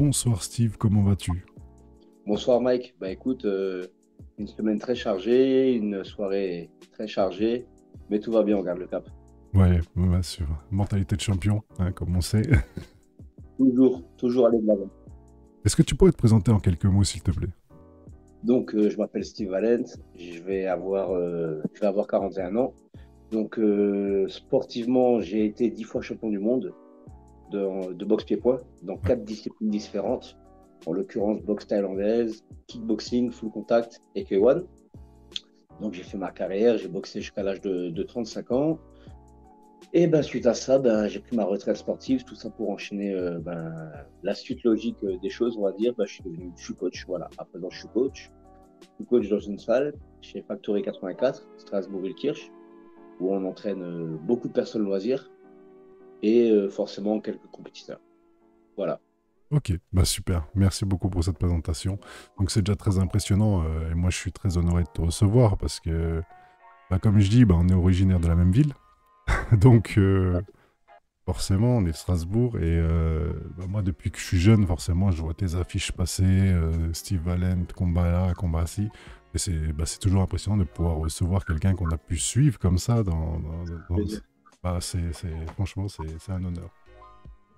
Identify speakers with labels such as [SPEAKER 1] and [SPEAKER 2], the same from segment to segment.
[SPEAKER 1] Bonsoir Steve, comment vas-tu?
[SPEAKER 2] Bonsoir Mike. Bah écoute, une semaine très chargée, une soirée très chargée, mais tout va bien, on garde le cap.
[SPEAKER 1] Ouais, ouais, sur mentalité de champion, hein, comme on sait.
[SPEAKER 2] Toujours, toujours aller de l'avant.
[SPEAKER 1] Est-ce que tu pourrais te présenter en quelques mots, s'il te plaît?
[SPEAKER 2] Donc je m'appelle Steve Valent, je vais avoir 41 ans. Donc sportivement, j'ai été 10 fois champion du monde de boxe pied-poing dans
[SPEAKER 1] Ouais.
[SPEAKER 2] 4 disciplines différentes. En l'occurrence, boxe thaïlandaise, kickboxing, full contact et K1. Donc j'ai fait ma carrière, j'ai boxé jusqu'à l'âge de 35 ans. Et ben, suite à ça, ben, j'ai pris ma retraite sportive, tout ça pour enchaîner la suite logique des choses, on va dire. Ben, je suis coach, voilà. À présent, je suis coach. Je suis coach dans une salle chez Factory 84, Strasbourg-Ilkirch, où on entraîne beaucoup de personnes loisirs et forcément quelques compétiteurs. Voilà.
[SPEAKER 1] Ok, bah super, merci beaucoup pour cette présentation. Donc c'est déjà très impressionnant et moi je suis très honoré de te recevoir parce que, bah, comme je dis, bah, on est originaire de la même ville. Donc forcément on est de Strasbourg et bah, moi depuis que je suis jeune, forcément je vois tes affiches passer, Steve Valent, combat là, combat ci. Et c'est toujours impressionnant de pouvoir recevoir quelqu'un qu'on a pu suivre comme ça bah, franchement, c'est un honneur.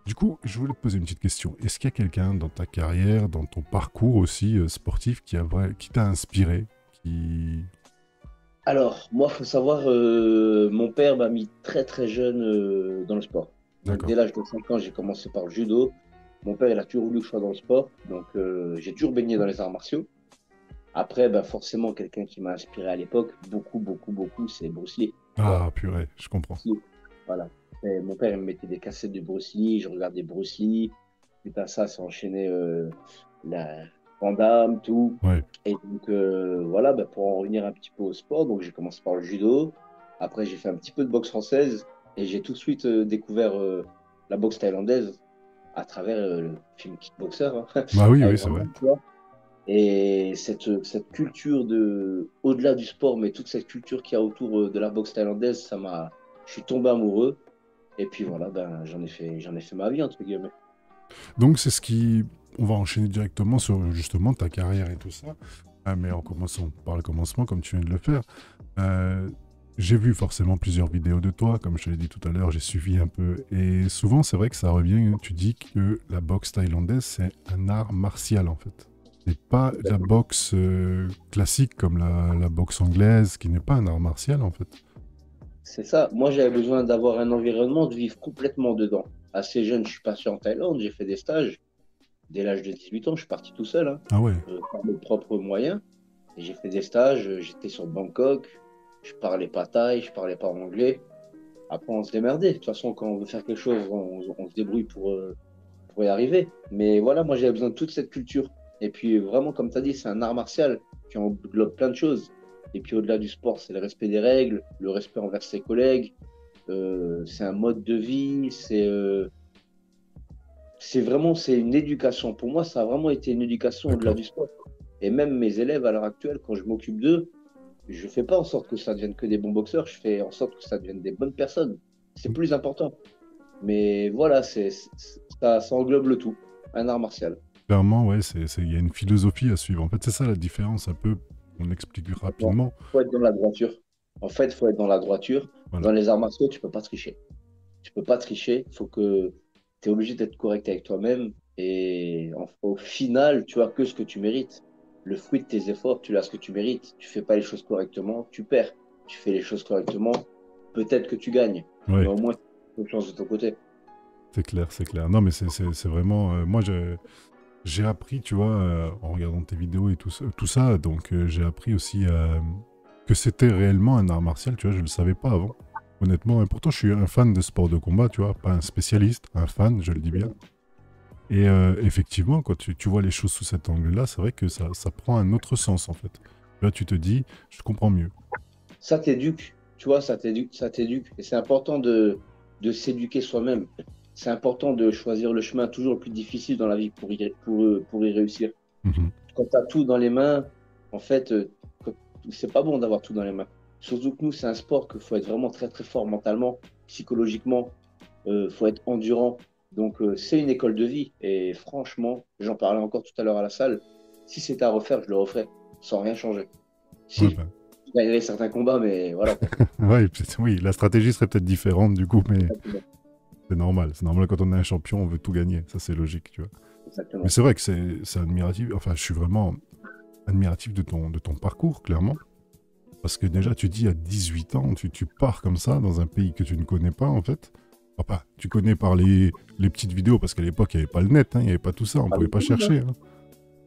[SPEAKER 1] Du coup, je voulais te poser une petite question. Est-ce qu'il y a quelqu'un dans ta carrière, dans ton parcours aussi sportif, qui t'a inspiré, qui...
[SPEAKER 2] Alors, moi, il faut savoir, mon père m'a mis très très jeune dans le sport. Donc, dès
[SPEAKER 1] D'accord.
[SPEAKER 2] l'âge de 5 ans, j'ai commencé par le judo. Mon père, il a toujours voulu que je sois dans le sport. Donc, j'ai toujours baigné dans les arts martiaux. Après, ben, forcément, quelqu'un qui m'a inspiré à l'époque, beaucoup, beaucoup, beaucoup, c'est Bruce Lee. Tu vois,
[SPEAKER 1] Ah, purée, je comprends.
[SPEAKER 2] Bruce Lee. Voilà. Et mon père, il me mettait des cassettes de Bruce Lee, je regardais Bruce Lee. Suite à ça, ça enchaînait la Van Damme, tout.
[SPEAKER 1] Ouais.
[SPEAKER 2] Et donc, voilà, ben, pour en revenir un petit peu au sport, donc j'ai commencé par le judo. Après, j'ai fait un petit peu de boxe française et j'ai tout de suite découvert la boxe thaïlandaise à travers le film Kickboxer, hein,
[SPEAKER 1] Bah oui, oui,
[SPEAKER 2] avec
[SPEAKER 1] c'est
[SPEAKER 2] Van
[SPEAKER 1] vrai.
[SPEAKER 2] Damme, tu vois. Et cette culture au-delà du sport, mais toute cette culture qu'il y a autour de la boxe thaïlandaise, je suis tombé amoureux. Et puis voilà, ben, j'en ai fait ma vie, entre guillemets.
[SPEAKER 1] Donc c'est ce qui... On va enchaîner directement sur justement ta carrière et tout ça. Ah, mais en commençant par le commencement, comme tu viens de le faire. Euh, j'ai vu forcément plusieurs vidéos de toi, comme je te l'ai dit tout à l'heure, j'ai suivi un peu. Et souvent, c'est vrai que ça revient, tu dis que la boxe thaïlandaise, c'est un art martial en fait. C'est pas la boxe classique comme la boxe anglaise, qui n'est pas un art martial en fait.
[SPEAKER 2] C'est ça. Moi, j'avais besoin d'avoir un environnement, de vivre complètement dedans. Assez jeune, je suis parti en Thaïlande, j'ai fait des stages. Dès l'âge de 18 ans, je suis parti tout seul, hein,
[SPEAKER 1] Ah ouais,
[SPEAKER 2] par mes propres moyens. Et j'ai fait des stages, j'étais sur Bangkok, je parlais pas thaï, je parlais pas anglais. Après, on se démerdait. De toute façon, quand on veut faire quelque chose, on se débrouille pour y arriver. Mais voilà, moi, j'avais besoin de toute cette culture. Et puis, vraiment, comme tu as dit, c'est un art martial qui englobe plein de choses. Et puis, au-delà du sport, c'est le respect des règles, le respect envers ses collègues. C'est un mode de vie, c'est une éducation. Pour moi, ça a vraiment été une éducation au-delà
[SPEAKER 1] d'accord.
[SPEAKER 2] du sport. Et même mes élèves à l'heure actuelle, quand je m'occupe d'eux, je fais pas en sorte que ça devienne que des bons boxeurs, je fais en sorte que ça devienne des bonnes personnes. C'est plus important. Mais voilà, ça englobe le tout, un art martial.
[SPEAKER 1] Clairement, ouais, il y a une philosophie à suivre. En fait, c'est ça la différence un peu, on l'explique
[SPEAKER 2] Il
[SPEAKER 1] rapidement.
[SPEAKER 2] faut être dans la droiture. En fait, il faut être dans la droiture.
[SPEAKER 1] Voilà.
[SPEAKER 2] Dans les arts martiaux, tu peux pas tricher. Tu peux pas tricher. Faut que tu es obligé d'être correct avec toi-même. Et au final, tu as que ce que tu mérites. Le fruit de tes efforts, tu as ce que tu mérites. Tu fais pas les choses correctement, tu perds. Tu fais les choses correctement, peut-être que tu gagnes. Mais
[SPEAKER 1] Ouais,
[SPEAKER 2] au moins, tu as une chance de ton côté.
[SPEAKER 1] c'est clair, c'est clair. Non, mais c'est vraiment... moi, j'ai appris, tu vois, en regardant tes vidéos et tout ça, donc j'ai appris aussi que c'était réellement un art martial, tu vois, je le savais pas avant, honnêtement. Et pourtant, je suis un fan de sport de combat, tu vois, pas un spécialiste, un fan, je le dis bien. Et effectivement, quand tu vois les choses sous cet angle-là, c'est vrai que ça prend un autre sens, en fait. Là, tu te dis, je comprends mieux.
[SPEAKER 2] Ça t'éduque, tu vois, ça t'éduque, ça t'éduque. Et c'est important de s'éduquer soi-même. C'est important de choisir le chemin toujours le plus difficile dans la vie pour y réussir.
[SPEAKER 1] Mhm.
[SPEAKER 2] Quand tu as tout dans les mains, en fait, c'est pas bon d'avoir tout dans les mains. Surtout que nous, c'est un sport qu'il faut être vraiment très très fort mentalement, psychologiquement, faut être endurant. Donc, c'est une école de vie. Et franchement, j'en parlais encore tout à l'heure à la salle. Si c'était à refaire, je le referais, sans rien changer.
[SPEAKER 1] Ouais,
[SPEAKER 2] Si,
[SPEAKER 1] bah,
[SPEAKER 2] je gagnerais certains combats, mais voilà, quoi.
[SPEAKER 1] ouais, oui, la stratégie serait peut-être différente du coup, mais
[SPEAKER 2] Exactement.
[SPEAKER 1] c'est normal. C'est normal quand on est un champion, on veut tout gagner. Ça, c'est logique, tu vois. Mais
[SPEAKER 2] Exactement.
[SPEAKER 1] c'est vrai que c'est admiratif. Enfin, je suis vraiment admiratif de ton parcours, clairement. Parce que déjà, tu dis à 18 ans, tu pars comme ça dans un pays que tu ne connais pas, en fait. Enfin, tu connais par les petites vidéos, parce qu'à l'époque, il n'y avait pas le net, hein, il n'y avait pas tout ça, on ne
[SPEAKER 2] Ah,
[SPEAKER 1] pouvait
[SPEAKER 2] mais
[SPEAKER 1] pas
[SPEAKER 2] oui, hein.
[SPEAKER 1] chercher, hein.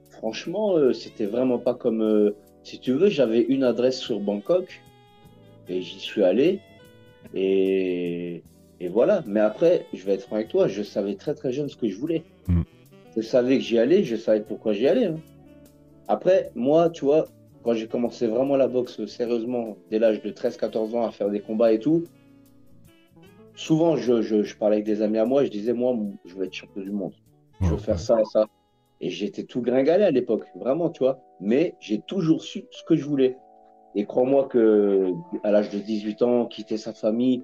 [SPEAKER 2] Franchement, c'était vraiment pas comme. Si tu veux, j'avais une adresse sur Bangkok et j'y suis allé. Et, et voilà. Mais après, je vais être franc avec toi, je savais très très jeune ce que je voulais.
[SPEAKER 1] Mm.
[SPEAKER 2] Je savais que j'y allais, je savais pourquoi j'y allais, hein. Après, moi, tu vois, quand j'ai commencé vraiment la boxe sérieusement, dès l'âge de 13-14 ans, à faire des combats et tout, souvent je parlais avec des amis à moi, je disais, moi, je veux être champion du monde. Je veux
[SPEAKER 1] Wow,
[SPEAKER 2] faire
[SPEAKER 1] ouais.
[SPEAKER 2] ça et ça. Et j'étais tout gringalé à l'époque, vraiment, tu vois. Mais j'ai toujours su ce que je voulais. Et crois-moi que à l'âge de 18 ans, quitter sa famille,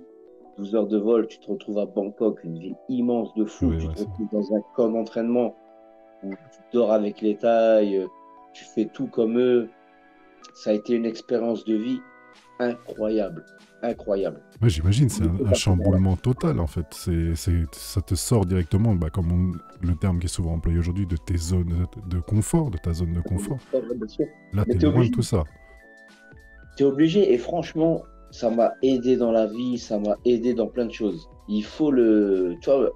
[SPEAKER 2] 12 heures de vol, tu te retrouves à Bangkok, une ville immense de fou,
[SPEAKER 1] Ouais,
[SPEAKER 2] tu
[SPEAKER 1] ouais,
[SPEAKER 2] te retrouves dans un camp d'entraînement où tu dors avec les tailles, tu fais tout comme eux. Ça a été une expérience de vie incroyable, incroyable.
[SPEAKER 1] ouais, j'imagine, c'est
[SPEAKER 2] Je peux
[SPEAKER 1] un
[SPEAKER 2] pas faire là.
[SPEAKER 1] chamboulement total, en fait. Ça te sort directement, bah, comme le terme qui est souvent employé aujourd'hui, de tes zones de confort, de ta zone de confort.
[SPEAKER 2] Bien sûr.
[SPEAKER 1] Là,
[SPEAKER 2] Mais
[SPEAKER 1] tu es loin de tout ça.
[SPEAKER 2] t'es obligé. Et franchement, ça m'a aidé dans la vie, ça m'a aidé dans plein de choses. Il faut le, tu vois,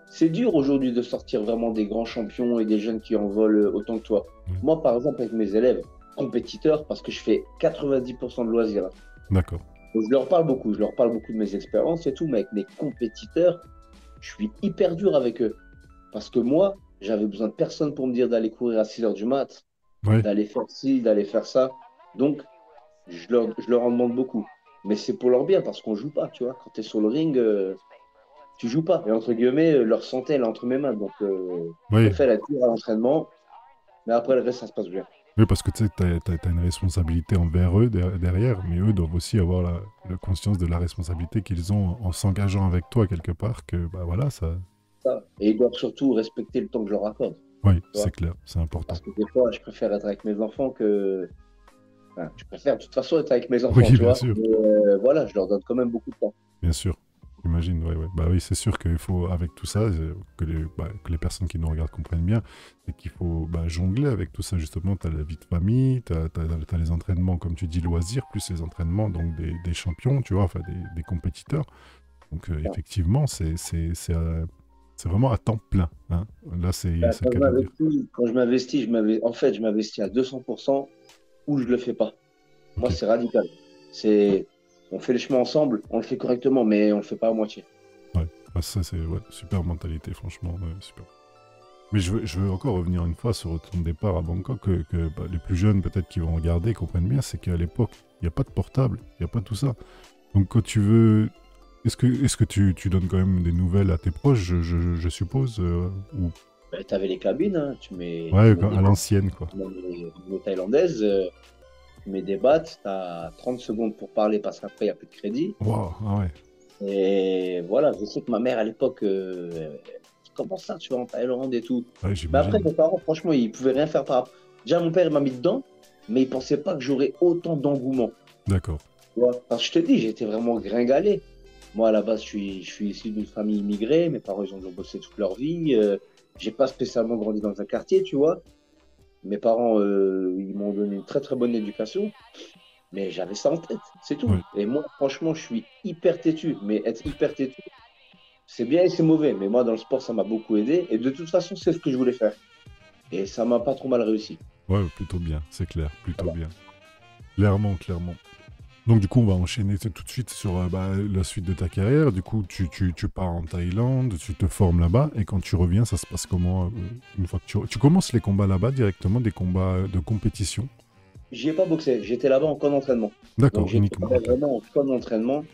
[SPEAKER 2] c'est dur aujourd'hui de sortir vraiment des grands champions et des jeunes qui en volent autant que toi.
[SPEAKER 1] Ouais.
[SPEAKER 2] Moi, par exemple, avec mes élèves compétiteurs, parce que je fais 90% de loisirs, hein.
[SPEAKER 1] D'accord.
[SPEAKER 2] Donc, je leur parle beaucoup de mes expériences et tout, mais avec mes compétiteurs, je suis hyper dur avec eux. Parce que moi, j'avais besoin de personne pour me dire d'aller courir à 6 heures du mat,
[SPEAKER 1] Ouais,
[SPEAKER 2] d'aller faire ci, d'aller faire ça. Donc, je leur en demande beaucoup. Mais c'est pour leur bien, parce qu'on joue pas, tu vois. Quand tu es sur le ring, tu joues pas. Et entre guillemets, leur santé, elle est entre mes mains. Donc, je
[SPEAKER 1] ouais.
[SPEAKER 2] préfère être dur à l'entraînement, mais après, le reste, ça se passe bien.
[SPEAKER 1] Oui, parce que tu sais, t'as une responsabilité envers eux derrière, mais eux doivent aussi avoir la conscience de la responsabilité qu'ils ont en s'engageant avec toi quelque part, que bah voilà, ça.
[SPEAKER 2] Ça. Et ils doivent surtout respecter le temps que je leur accorde.
[SPEAKER 1] Oui,
[SPEAKER 2] Tu
[SPEAKER 1] c'est
[SPEAKER 2] vois.
[SPEAKER 1] clair, c'est important.
[SPEAKER 2] Parce que des fois, je préfère être avec mes enfants que. Enfin, je préfère de toute façon être avec mes enfants,
[SPEAKER 1] Oui,
[SPEAKER 2] tu
[SPEAKER 1] bien
[SPEAKER 2] vois.
[SPEAKER 1] sûr,
[SPEAKER 2] Mais voilà, je leur donne quand même beaucoup de temps.
[SPEAKER 1] bien sûr. J'imagine, ouais, ouais. Bah oui, c'est sûr qu'il faut, avec tout ça, que les personnes qui nous regardent comprennent bien, c'est qu'il faut bah, jongler avec tout ça, justement. Tu as la vie de famille, tu as les entraînements, comme tu dis, loisirs, plus les entraînements donc des champions, tu vois, enfin des compétiteurs. Donc
[SPEAKER 2] Enfin,
[SPEAKER 1] effectivement, c'est vraiment à temps plein, hein. Là,
[SPEAKER 2] ben,
[SPEAKER 1] c'est le cas de le dire.
[SPEAKER 2] quand en fait, je m'investis à 200% ou je le fais pas. Moi,
[SPEAKER 1] Ok.
[SPEAKER 2] c'est radical. C'est, on fait le chemin ensemble, on le fait correctement, mais on le fait pas à moitié.
[SPEAKER 1] Ouais. Ah, ça, c'est ouais, super mentalité, franchement, ouais, super. Mais je veux encore revenir une fois sur ton départ à Bangkok, que bah, les plus jeunes peut-être qui vont regarder comprennent bien, c'est qu'à l'époque, il n'y a pas de portable, il n'y a pas tout ça. Donc quand tu veux... Est-ce que tu donnes quand même des nouvelles à tes proches, je suppose ou...
[SPEAKER 2] Ben, tu avais les cabines, hein,
[SPEAKER 1] Ouais, à l'ancienne, quoi.
[SPEAKER 2] tu mets thaïlandaise, tu mets des battes, tu as 30 secondes pour parler parce qu'après, il n'y a plus de crédit.
[SPEAKER 1] Waouh, ah ouais,
[SPEAKER 2] Et voilà, je sais que ma mère à l'époque, comment ça, tu vas en Thaïlande et tout.
[SPEAKER 1] ouais,
[SPEAKER 2] Mais après,
[SPEAKER 1] j'imagine.
[SPEAKER 2] mes parents, franchement, ils pouvaient rien faire par rapport. Déjà, mon père, il m'a mis dedans, mais il pensait pas que j'aurais autant d'engouement.
[SPEAKER 1] D'accord.
[SPEAKER 2] Tu vois. Parce que je te dis, j'étais vraiment gringalé. Moi, à la base, je suis issu d'une famille immigrée. Mes parents, ils ont bossé toute leur vie. J'ai pas spécialement grandi dans un quartier, tu vois. Mes parents, ils m'ont donné une très, très bonne éducation. Mais j'avais ça en tête, c'est tout.
[SPEAKER 1] Ouais.
[SPEAKER 2] Et moi, franchement, je suis hyper têtu. Mais être hyper têtu, c'est bien et c'est mauvais. Mais moi, dans le sport, ça m'a beaucoup aidé. Et de toute façon, c'est ce que je voulais faire. Et ça m'a pas trop mal réussi.
[SPEAKER 1] Ouais, plutôt bien, c'est clair, plutôt
[SPEAKER 2] Voilà.
[SPEAKER 1] bien. Clairement, clairement. Donc du coup, on va enchaîner tout de suite sur bah, la suite de ta carrière. Du coup, tu pars en Thaïlande, tu te formes là-bas, et quand tu reviens, ça se passe comment une fois que tu commences les combats là-bas directement, des combats de compétition?
[SPEAKER 2] J'y ai pas boxé. J'étais là-bas en camp d'entraînement. Donc,
[SPEAKER 1] D'accord,
[SPEAKER 2] j'étais
[SPEAKER 1] uniquement,
[SPEAKER 2] là-bas
[SPEAKER 1] ok.
[SPEAKER 2] vraiment en camp d'entraînement.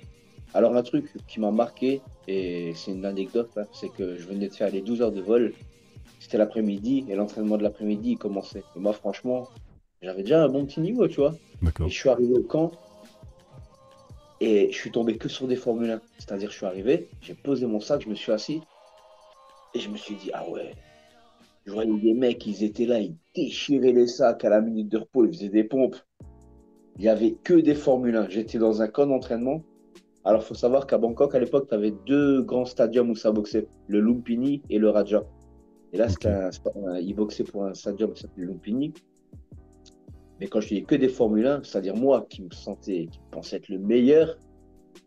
[SPEAKER 2] Alors, un truc qui m'a marqué, et c'est une anecdote, hein, c'est que je venais de faire les 12 heures de vol. C'était l'après-midi, et l'entraînement de l'après-midi, il commençait. Et moi, franchement, j'avais déjà un bon petit niveau, tu vois. Et
[SPEAKER 1] D'accord.
[SPEAKER 2] je suis arrivé au camp, et je suis tombé que sur des Formule 1. C'est-à-dire, je suis arrivé, j'ai posé mon sac, je me suis assis. Et je me suis dit, ah ouais, je voyais des mecs, ils étaient là, ils déchiraient les sacs à la minute de repos, ils faisaient des pompes. Il n'y avait que des Formule 1. J'étais dans un camp d'entraînement. Alors, il faut savoir qu'à Bangkok, à l'époque, tu avais deux grands stadiums où ça boxait, le Lumpini et le Raja. Et là,
[SPEAKER 1] Ok.
[SPEAKER 2] il boxait pour un stadium qui s'appelait Lumpini. Mais quand je dis que des Formule 1, c'est-à-dire moi qui me sentais, qui pensais être le meilleur,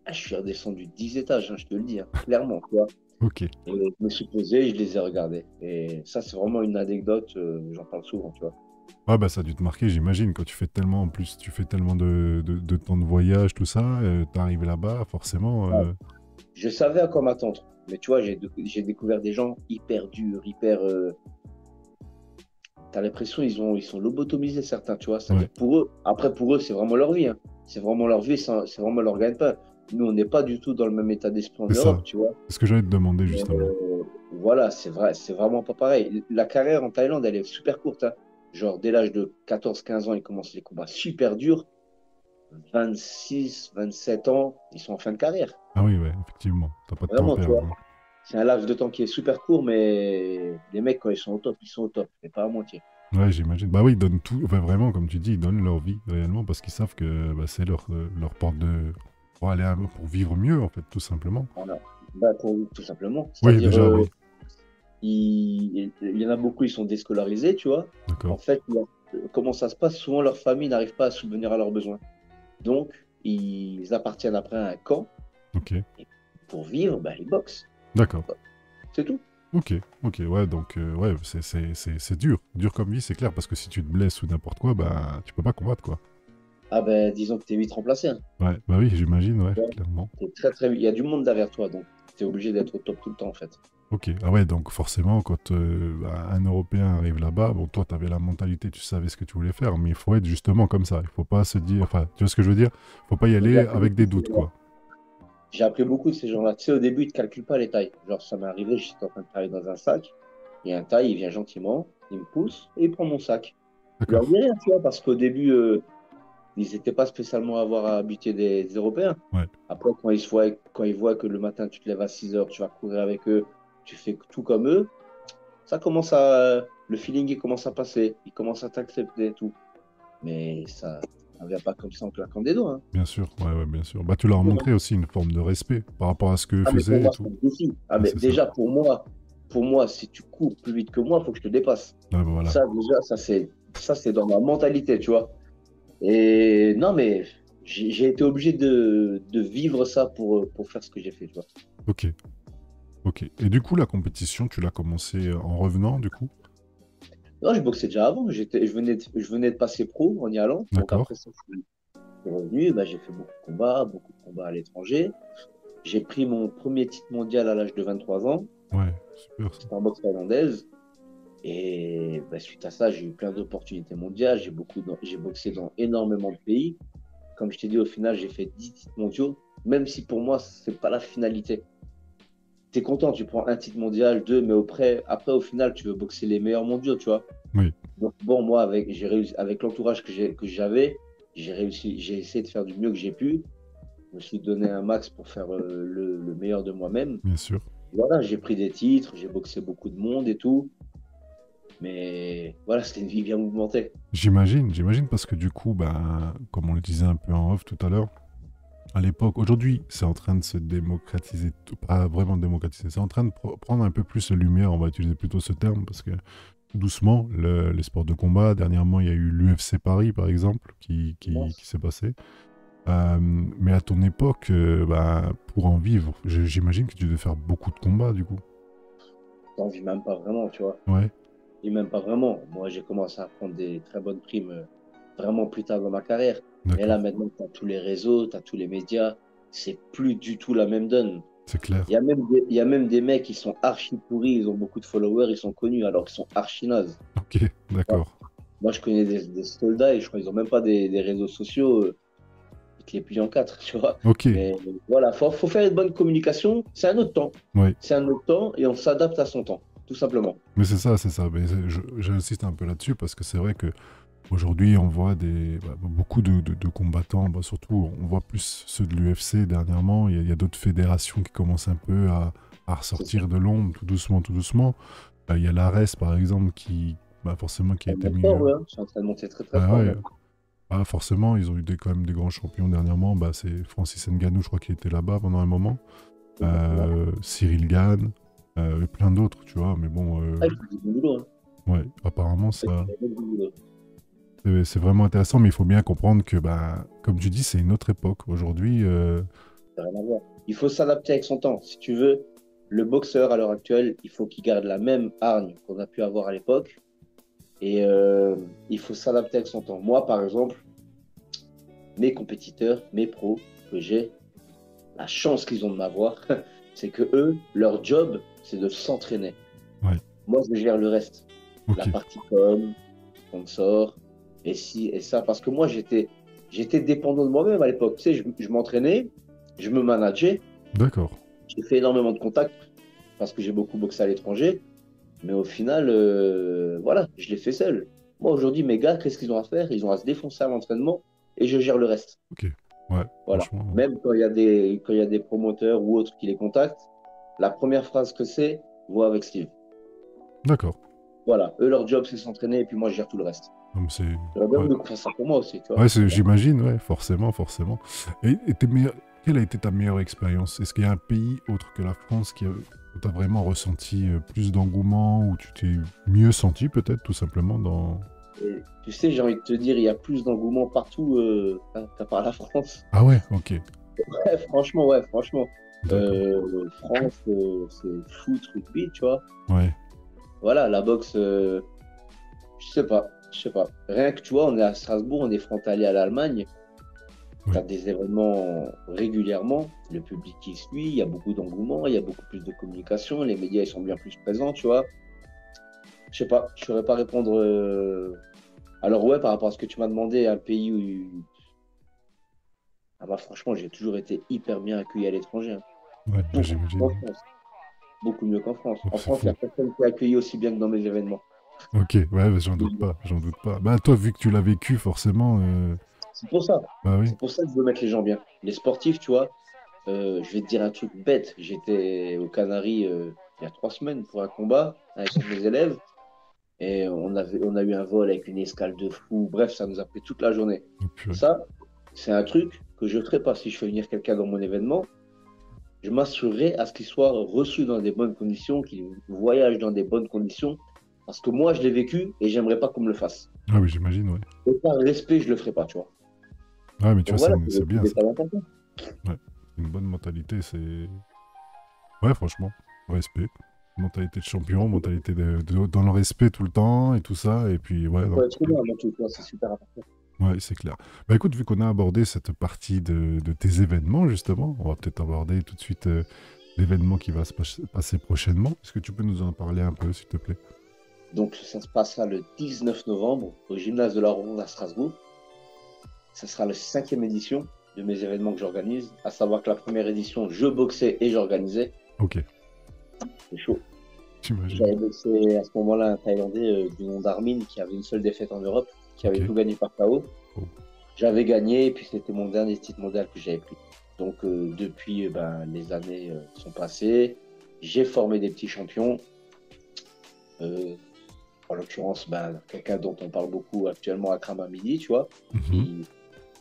[SPEAKER 2] je suis redescendu 10 étages, hein, je te le dis, hein, clairement. Tu vois.
[SPEAKER 1] Ok.
[SPEAKER 2] Et je me suis posé et je les ai regardés. Et ça, c'est vraiment une anecdote, j'en parle souvent, tu vois.
[SPEAKER 1] Ouais, bah ça a dû te marquer, j'imagine, quand tu fais tellement, en plus, tu fais tellement de temps de voyage, tout ça, t'arrives là-bas, forcément.
[SPEAKER 2] Ouais. Je savais à quoi m'attendre. Mais tu vois, j'ai découvert des gens hyper durs, hyper. T'as l'impression ils sont lobotomisés, certains, tu vois.
[SPEAKER 1] Ouais,
[SPEAKER 2] C'est-à-dire pour eux, après pour eux, c'est vraiment leur vie, hein. C'est vraiment leur vie, c'est vraiment leur gagne-pain. Nous, on n'est pas du tout dans le même état d'esprit en
[SPEAKER 1] c'est ça.
[SPEAKER 2] Europe, tu vois.
[SPEAKER 1] C'est ce que j'allais te demander, justement.
[SPEAKER 2] Voilà, c'est vrai, c'est vraiment pas pareil. La carrière en Thaïlande, elle est super courte, hein. Genre, dès l'âge de 14-15 ans, ils commencent les combats super durs. 26-27 ans, ils sont en fin de carrière.
[SPEAKER 1] Ah oui, ouais, effectivement. T'as pas de temps à
[SPEAKER 2] Vraiment, tu
[SPEAKER 1] perdre,
[SPEAKER 2] vois.
[SPEAKER 1] hein.
[SPEAKER 2] C'est un laps de temps qui est super court, mais les mecs, quand ils sont au top, ils sont au top, mais pas à moitié.
[SPEAKER 1] Ouais, j'imagine. Bah oui, ils donnent tout, enfin vraiment, comme tu dis, ils donnent leur vie, réellement, parce qu'ils savent que bah, c'est leur porte de... Pour aller pour vivre mieux, en fait, tout simplement.
[SPEAKER 2] Voilà. Bah, tout simplement.
[SPEAKER 1] Oui,
[SPEAKER 2] C'est-à-dire,
[SPEAKER 1] déjà, oui.
[SPEAKER 2] il y en a beaucoup, ils sont déscolarisés, tu vois. En
[SPEAKER 1] D'accord.
[SPEAKER 2] fait, comment ça se passe? Souvent, leur famille n'arrive pas à subvenir à leurs besoins. Donc, ils appartiennent après à un camp.
[SPEAKER 1] Ok.
[SPEAKER 2] Et pour vivre, bah, ils boxent.
[SPEAKER 1] D'accord.
[SPEAKER 2] C'est tout.
[SPEAKER 1] Ok. Ok. Ouais, donc, ouais, c'est dur. Dur comme vie, c'est clair, parce que si tu te blesses ou n'importe quoi, bah, tu peux pas combattre, quoi.
[SPEAKER 2] Ah ben, disons que tu es vite remplacé, hein.
[SPEAKER 1] Ouais, bah oui, j'imagine, ouais,
[SPEAKER 2] Ouais.
[SPEAKER 1] clairement.
[SPEAKER 2] Il y a du monde derrière toi, donc tu es obligé d'être au top tout le temps, en fait.
[SPEAKER 1] Ok, ah ouais, donc forcément, quand bah, un Européen arrive là-bas, bon, toi, tu avais la mentalité, tu savais ce que tu voulais faire, mais il faut être justement comme ça. Il faut pas se dire, enfin, tu vois ce que je veux dire? Il faut pas y
[SPEAKER 2] J'ai
[SPEAKER 1] aller
[SPEAKER 2] appris
[SPEAKER 1] avec
[SPEAKER 2] beaucoup
[SPEAKER 1] des
[SPEAKER 2] de ces
[SPEAKER 1] doutes,
[SPEAKER 2] gens-là.
[SPEAKER 1] quoi.
[SPEAKER 2] J'ai appris beaucoup de ces gens-là. Tu sais, au début, ils ne te calculent pas les tailles. Genre, ça m'est arrivé, j'étais en train de travailler dans un sac. Il y a un taille, il vient gentiment, il me pousse et il prend mon sac. Je leur
[SPEAKER 1] D'accord.
[SPEAKER 2] dis rien, tu vois, parce qu'au début, ils n'étaient pas spécialement à avoir à habiter des Européens.
[SPEAKER 1] Ouais,
[SPEAKER 2] Après, quand ils voient que le matin, tu te lèves à 6 heures, tu vas courir avec eux, tu fais tout comme eux, le feeling, il commence à passer. Ils commencent à t'accepter et tout. Mais ça ne vient pas comme ça en claquant des doigts, hein.
[SPEAKER 1] bien sûr, ouais, ouais, bien sûr. Bah, tu leur as montré aussi une forme de respect par rapport à ce qu'eux
[SPEAKER 2] Ah, mais pour
[SPEAKER 1] faisaient et
[SPEAKER 2] moi,
[SPEAKER 1] tout.
[SPEAKER 2] c'est un défi. Ah,
[SPEAKER 1] Ah,
[SPEAKER 2] mais
[SPEAKER 1] c'est ça.
[SPEAKER 2] déjà, pour moi, si tu cours plus vite que moi, il faut que je te dépasse.
[SPEAKER 1] Ouais, bah, voilà.
[SPEAKER 2] Ça, déjà, ça, c'est dans ma mentalité, tu vois. Et non, mais j'ai été obligé de vivre ça pour faire ce que j'ai fait, tu vois.
[SPEAKER 1] Ok, ok. Et du coup, la compétition, tu l'as commencé en revenant, du coup?
[SPEAKER 2] Non, je boxais déjà avant. Je venais de passer pro en y allant. Donc
[SPEAKER 1] D'accord.
[SPEAKER 2] après ça, je suis revenu. Bah, j'ai fait beaucoup de combats à l'étranger. J'ai pris mon premier titre mondial à l'âge de 23 ans.
[SPEAKER 1] Ouais, super ça.
[SPEAKER 2] C'était en boxe thaïlandaise. Et bah, suite à ça, j'ai eu plein d'opportunités mondiales. J'ai boxé dans énormément de pays. Comme je t'ai dit, au final, j'ai fait 10 titres mondiaux. Même si pour moi, c'est pas la finalité. Tu es content, tu prends un titre mondial, deux, mais après, au final, tu veux boxer les meilleurs mondiaux, tu vois.
[SPEAKER 1] Oui,
[SPEAKER 2] Donc, bon, moi, j'ai réussi, avec l'entourage que j'avais, j'ai essayé de faire du mieux que j'ai pu. Je me suis donné un max pour faire le meilleur de moi-même.
[SPEAKER 1] bien sûr.
[SPEAKER 2] Voilà, j'ai pris des titres, j'ai boxé beaucoup de monde et tout. Mais voilà, c'était une vie bien mouvementée.
[SPEAKER 1] J'imagine parce que du coup, bah, comme on le disait un peu en off tout à l'heure, à l'époque, aujourd'hui, c'est en train de se démocratiser, pas vraiment démocratiser, c'est en train de prendre un peu plus de lumière, on va utiliser plutôt ce terme, parce que doucement, les sports de combat, dernièrement, il y a eu l'UFC Paris, par exemple, qui s'est passé. Mais à ton époque, bah, pour en vivre, j'imagine que tu devais faire beaucoup de combats, du coup.
[SPEAKER 2] T'en vis même pas vraiment, tu vois.
[SPEAKER 1] Ouais,
[SPEAKER 2] Et même pas vraiment. Moi, j'ai commencé à prendre des très bonnes primes vraiment plus tard dans ma carrière. Mais là,
[SPEAKER 1] d'accord,
[SPEAKER 2] maintenant, tu as tous les réseaux, tu as tous les médias. C'est plus du tout la même donne.
[SPEAKER 1] c'est clair.
[SPEAKER 2] Il y a même des mecs qui sont archi pourris, ils ont beaucoup de followers, ils sont connus alors qu'ils sont archi nazes.
[SPEAKER 1] Ok, d'accord.
[SPEAKER 2] Moi, je connais des soldats et je crois qu'ils n'ont même pas des réseaux sociaux. Ils te les plient en quatre, tu vois.
[SPEAKER 1] Ok,
[SPEAKER 2] Mais voilà, faut faire une bonne communication. C'est un autre temps.
[SPEAKER 1] ouais.
[SPEAKER 2] C'est un autre temps et on s'adapte à son temps, tout simplement.
[SPEAKER 1] Mais c'est ça, c'est ça. Mais j'insiste un peu là-dessus parce que c'est vrai que aujourd'hui, on voit beaucoup de combattants, bah, surtout on voit plus ceux de l'UFC dernièrement. Il y a d'autres fédérations qui commencent un peu à
[SPEAKER 2] C'est ça.
[SPEAKER 1] ressortir de l'ombre tout doucement, tout doucement. Il y a l'Ares, par exemple, qui, bah, forcément, qui a
[SPEAKER 2] Ça
[SPEAKER 1] été
[SPEAKER 2] monte
[SPEAKER 1] mis.
[SPEAKER 2] fort, ouais, hein. C'est en train de monter très très
[SPEAKER 1] Bah
[SPEAKER 2] fort
[SPEAKER 1] ouais,
[SPEAKER 2] même.
[SPEAKER 1] forcément, ils ont eu quand même des grands champions dernièrement. Bah, c'est Francis Ngannou, je crois qu'il était là-bas pendant un moment.
[SPEAKER 2] Exactement.
[SPEAKER 1] Cyril Gann, et plein d'autres, tu vois. Mais bon,
[SPEAKER 2] Ah, il fait du bon boulot, hein.
[SPEAKER 1] ouais, apparemment,
[SPEAKER 2] Il
[SPEAKER 1] ça,
[SPEAKER 2] fait du bon boulot.
[SPEAKER 1] c'est vraiment intéressant. Mais il faut bien comprendre que, bah, comme tu dis, c'est une autre époque. Aujourd'hui,
[SPEAKER 2] Ça n'a rien à voir. Il faut s'adapter avec son temps. Si tu veux, le boxeur à l'heure actuelle, il faut qu'il garde la même hargne qu'on a pu avoir à l'époque. Et il faut s'adapter avec son temps. Moi, par exemple, mes compétiteurs, mes pros que j'ai, la chance qu'ils ont de m'avoir, c'est que eux, leur job, c'est de s'entraîner.
[SPEAKER 1] ouais,
[SPEAKER 2] Moi, je gère le reste. La
[SPEAKER 1] ok,
[SPEAKER 2] partie com, sponsor, et ci et ça. Parce que moi, j'étais dépendant de moi-même à l'époque. Tu sais, je m'entraînais, je me manageais,
[SPEAKER 1] d'accord.
[SPEAKER 2] j'ai fait énormément de contacts parce que j'ai beaucoup boxé à l'étranger. Mais au final, voilà, je l'ai fait seul. Moi, aujourd'hui, mes gars, qu'est-ce qu'ils ont à faire? Ils ont à se défoncer à l'entraînement et je gère le reste.
[SPEAKER 1] Ok, ouais,
[SPEAKER 2] Voilà.
[SPEAKER 1] franchement,
[SPEAKER 2] Même quand il y a des promoteurs ou autres qui les contactent, la première phrase que c'est, vois avec Steve.
[SPEAKER 1] d'accord.
[SPEAKER 2] Voilà. Eux, leur job, c'est s'entraîner et puis moi, je gère tout le reste.
[SPEAKER 1] Non, mais c'est.
[SPEAKER 2] J'aurais bien
[SPEAKER 1] Ouais,
[SPEAKER 2] voulu qu'on fasse ça pour moi aussi, tu vois.
[SPEAKER 1] ouais
[SPEAKER 2] Mais bon.
[SPEAKER 1] j'imagine, ouais, forcément, forcément. Et quelle a été ta meilleure expérience? Est-ce qu'il y a un pays autre que la France où tu as vraiment ressenti plus d'engouement, où tu t'es mieux senti, peut-être, tout simplement, dans.
[SPEAKER 2] Et tu sais, j'ai envie de te dire, il y a plus d'engouement partout qu'à part la France.
[SPEAKER 1] Ah ouais, ok,
[SPEAKER 2] Ouais, franchement, ouais, franchement.
[SPEAKER 1] d'accord.
[SPEAKER 2] France, c'est foot, rugby, tu vois.
[SPEAKER 1] Ouais,
[SPEAKER 2] Voilà, la boxe, je sais pas, je sais pas. Rien que tu vois, on est à Strasbourg, on est frontalier à l'Allemagne. Tu
[SPEAKER 1] oui,
[SPEAKER 2] as des événements régulièrement, le public qui suit, il y a beaucoup d'engouement, il y a beaucoup plus de communication, les médias ils sont bien plus présents, tu vois. Je sais pas, je saurais pas répondre. Alors ouais, par rapport à ce que tu m'as demandé, un pays où, ah bah franchement, j'ai toujours été hyper bien accueilli à l'étranger, hein.
[SPEAKER 1] ouais, bah,
[SPEAKER 2] Beaucoup mieux qu'en
[SPEAKER 1] j'imagine.
[SPEAKER 2] France, beaucoup mieux qu'en France.
[SPEAKER 1] Oh,
[SPEAKER 2] En
[SPEAKER 1] c'est
[SPEAKER 2] France, il n'y
[SPEAKER 1] fou.
[SPEAKER 2] a personne qui est accueilli aussi bien que dans mes événements.
[SPEAKER 1] Ok, ouais, bah, j'en doute pas, j'en doute pas. Bah, toi, vu que tu l'as vécu, forcément,
[SPEAKER 2] C'est pour ça.
[SPEAKER 1] bah oui,
[SPEAKER 2] C'est pour ça que je veux mettre les gens bien. Les sportifs, tu vois, je vais te dire un truc bête. J'étais aux Canaries il y a 3 semaines pour un combat avec mes élèves et on a eu un vol avec une escale de fou. Bref, ça nous a pris toute la journée.
[SPEAKER 1] oh, purée.
[SPEAKER 2] Ça, c'est un truc que je ne ferai pas si je fais venir quelqu'un dans mon événement. Je m'assurerai à ce qu'il soit reçu dans des bonnes conditions, qu'il voyage dans des bonnes conditions. Parce que moi, je l'ai vécu et j'aimerais pas qu'on me le fasse.
[SPEAKER 1] Ah oui, j'imagine, ouais.
[SPEAKER 2] Et par respect, je le ferai pas, tu vois.
[SPEAKER 1] Ouais, mais tu
[SPEAKER 2] Donc
[SPEAKER 1] vois,
[SPEAKER 2] voilà,
[SPEAKER 1] c'est
[SPEAKER 2] c'est
[SPEAKER 1] bien
[SPEAKER 2] des
[SPEAKER 1] ça.
[SPEAKER 2] détails importants.
[SPEAKER 1] Ouais, une bonne mentalité, c'est. Ouais, franchement, respect. Mentalité de champion, mentalité dans le respect tout le temps et tout ça. Et puis, ouais,
[SPEAKER 2] Il
[SPEAKER 1] non,
[SPEAKER 2] faut être humain avant tout, tu vois, c'est super important.
[SPEAKER 1] ouais, c'est clair. Bah écoute, vu qu'on a abordé cette partie de tes événements, justement, on va peut-être aborder tout de suite l'événement qui va passer prochainement. Est-ce que tu peux nous en parler un peu, s'il te plaît?
[SPEAKER 2] Donc, ça se passera le 19 novembre au gymnase de la Ronde à Strasbourg. Ça sera la 5e édition de mes événements que j'organise, à savoir que la première édition, je boxais et j'organisais.
[SPEAKER 1] Ok,
[SPEAKER 2] C'est chaud.
[SPEAKER 1] j'imagine.
[SPEAKER 2] J'avais boxé à ce moment-là un Thaïlandais du nom d'Armin qui avait une seule défaite en Europe, qui
[SPEAKER 1] Ok.
[SPEAKER 2] avait tout gagné par KO.
[SPEAKER 1] Oh.
[SPEAKER 2] J'avais gagné et puis c'était mon dernier titre mondial que j'avais pris. Donc, depuis, les années sont passées. J'ai formé des petits champions. Euh, En l'occurrence, quelqu'un dont on parle beaucoup actuellement, Akram Hamidi, tu vois.
[SPEAKER 1] Mhm.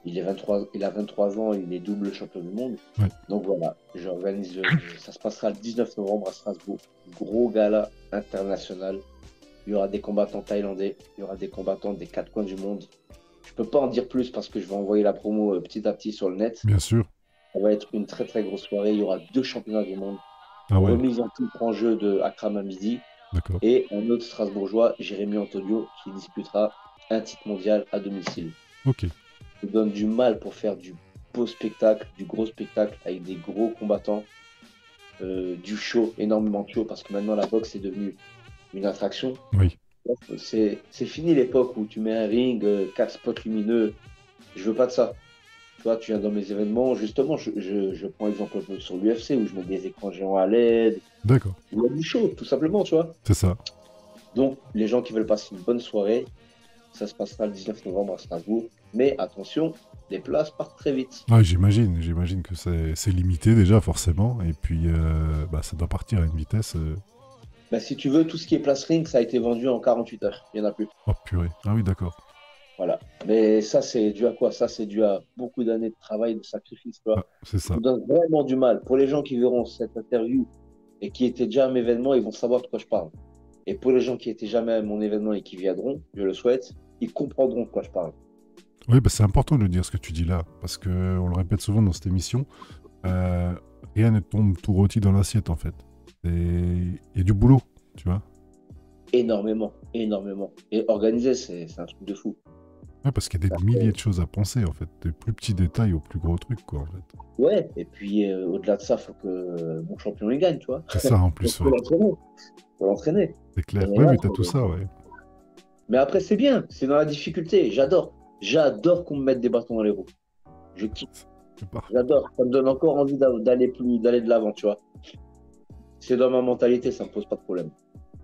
[SPEAKER 2] Il, il a 23 ans, il est double champion du monde.
[SPEAKER 1] Ouais.
[SPEAKER 2] Donc voilà, j'organise, ça se passera le 19 novembre à Strasbourg. Gros gala international. Il y aura des combattants thaïlandais, il y aura des combattants des 4 coins du monde. Je peux pas en dire plus parce que je vais envoyer la promo petit à petit sur le net.
[SPEAKER 1] Bien sûr.
[SPEAKER 2] Ça va être une très très grosse soirée. Il y aura 2 championnats du monde.
[SPEAKER 1] Ah ouais,
[SPEAKER 2] Remise en titre en jeu de Akram Hamidi
[SPEAKER 1] d'accord.
[SPEAKER 2] et un autre Strasbourgeois, Jérémy Antonio, qui disputera un titre mondial à domicile.
[SPEAKER 1] Ok.
[SPEAKER 2] Je me donne du mal pour faire du beau spectacle, du gros spectacle avec des gros combattants, du show, énormément de show, parce que maintenant la boxe est devenue une attraction.
[SPEAKER 1] Oui.
[SPEAKER 2] C'est fini l'époque où tu mets un ring, 4 spots lumineux. Je veux pas de ça. Tu vois, tu viens dans mes événements, justement, je prends exemple un peu sur l'UFC où je mets des écrans géants à LED,
[SPEAKER 1] D'accord.
[SPEAKER 2] où il y a du show, tout simplement, tu vois.
[SPEAKER 1] C'est ça.
[SPEAKER 2] Donc, les gens qui veulent passer une bonne soirée, ça se passera le 19 novembre à Strasbourg. Mais attention, Les places partent très vite.
[SPEAKER 1] Ah, j'imagine que c'est limité déjà, forcément. Et puis, bah, ça doit partir à une vitesse.
[SPEAKER 2] Ben, si tu veux, tout ce qui est place ring, ça a été vendu en 48 heures. Il n'y en a plus.
[SPEAKER 1] Oh, purée. Ah oui, d'accord.
[SPEAKER 2] Voilà. Mais ça, c'est dû à quoi? Ça, c'est dû à beaucoup d'années de travail, de sacrifice. Tu
[SPEAKER 1] Ah,
[SPEAKER 2] vois.
[SPEAKER 1] c'est
[SPEAKER 2] Je
[SPEAKER 1] ça.
[SPEAKER 2] me donne vraiment du mal. Pour les gens qui verront cette interview et qui étaient déjà à mon événement, ils vont savoir de quoi je parle. Et pour les gens qui étaient jamais à mon événement et qui viendront, je le souhaite, ils comprendront de quoi je parle.
[SPEAKER 1] Oui, bah, c'est important de le dire ce que tu dis là. Parce que on le répète souvent dans cette émission. euh, Rien ne tombe tout rôti dans l'assiette, en fait. Il y a du boulot, tu vois.
[SPEAKER 2] Énormément, énormément. Et organiser, c'est un truc de fou.
[SPEAKER 1] Ouais, parce qu'il y a des milliers de choses à penser, en fait. Des plus petits détails aux plus gros trucs, quoi, en fait.
[SPEAKER 2] Ouais, et puis au-delà de ça, il faut que mon champion il gagne, tu vois.
[SPEAKER 1] C'est ça, en
[SPEAKER 2] Donc,
[SPEAKER 1] plus,
[SPEAKER 2] faut
[SPEAKER 1] ouais.
[SPEAKER 2] l'entraîner. Faut l'entraîner.
[SPEAKER 1] C'est
[SPEAKER 2] Et
[SPEAKER 1] clair. Ouais,
[SPEAKER 2] là,
[SPEAKER 1] mais t'as tout ça, ouais.
[SPEAKER 2] mais après, c'est bien, c'est dans la difficulté. J'adore. J'adore qu'on me mette des bâtons dans les roues. Je kiffe.
[SPEAKER 1] C'est parfait.
[SPEAKER 2] J'adore. Ça me donne encore envie d'aller de l'avant, tu vois. C'est dans ma mentalité, ça me pose pas de problème.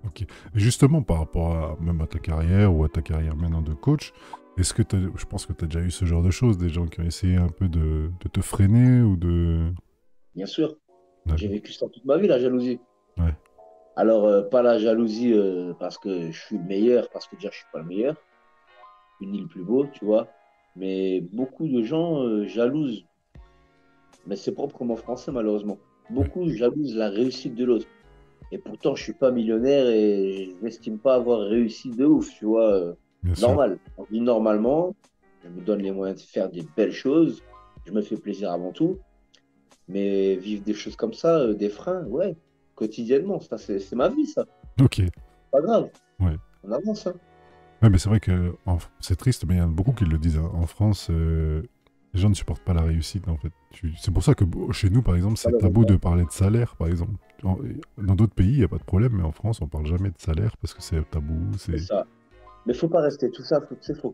[SPEAKER 1] Ok. Et justement, par rapport même à ta carrière ou à ta carrière maintenant de coach, est-ce que je pense que tu as déjà eu ce genre de choses, des gens qui ont essayé un peu de te freiner ou de...
[SPEAKER 2] Bien sûr. J'ai
[SPEAKER 1] D'accord.
[SPEAKER 2] vécu ça toute ma vie, la jalousie.
[SPEAKER 1] Ouais.
[SPEAKER 2] Alors, pas la jalousie parce que je suis le meilleur, parce que déjà je suis pas le meilleur, ni le plus beau, tu vois. Mais beaucoup de gens jalousent, mais c'est propre comme en français malheureusement.
[SPEAKER 1] Ouais.
[SPEAKER 2] Beaucoup jalousent la réussite de l'autre. Et pourtant, je suis pas millionnaire et je n'estime pas avoir réussi de ouf, tu vois.
[SPEAKER 1] Bien sûr.
[SPEAKER 2] Normal. On vit normalement, je me donne les moyens de faire des belles choses, je me fais plaisir avant tout, mais vivre des choses comme ça, des freins, ouais, quotidiennement, ça c'est ma vie, ça.
[SPEAKER 1] Ok.
[SPEAKER 2] Pas grave,
[SPEAKER 1] Ouais.
[SPEAKER 2] on avance, hein.
[SPEAKER 1] Ouais, mais c'est vrai que c'est triste, mais il y en a beaucoup qui le disent, hein. En France, les gens ne supportent pas la réussite, en fait. C'est pour ça que chez nous, par exemple, c'est tabou de
[SPEAKER 2] Malheureusement,
[SPEAKER 1] parler de salaire, par exemple. Dans d'autres pays, il n'y a pas de problème, mais en France, on parle jamais de salaire parce que c'est tabou.
[SPEAKER 2] c'est
[SPEAKER 1] C'est...
[SPEAKER 2] ça. Mais faut pas rester tout ça, tu sais, faut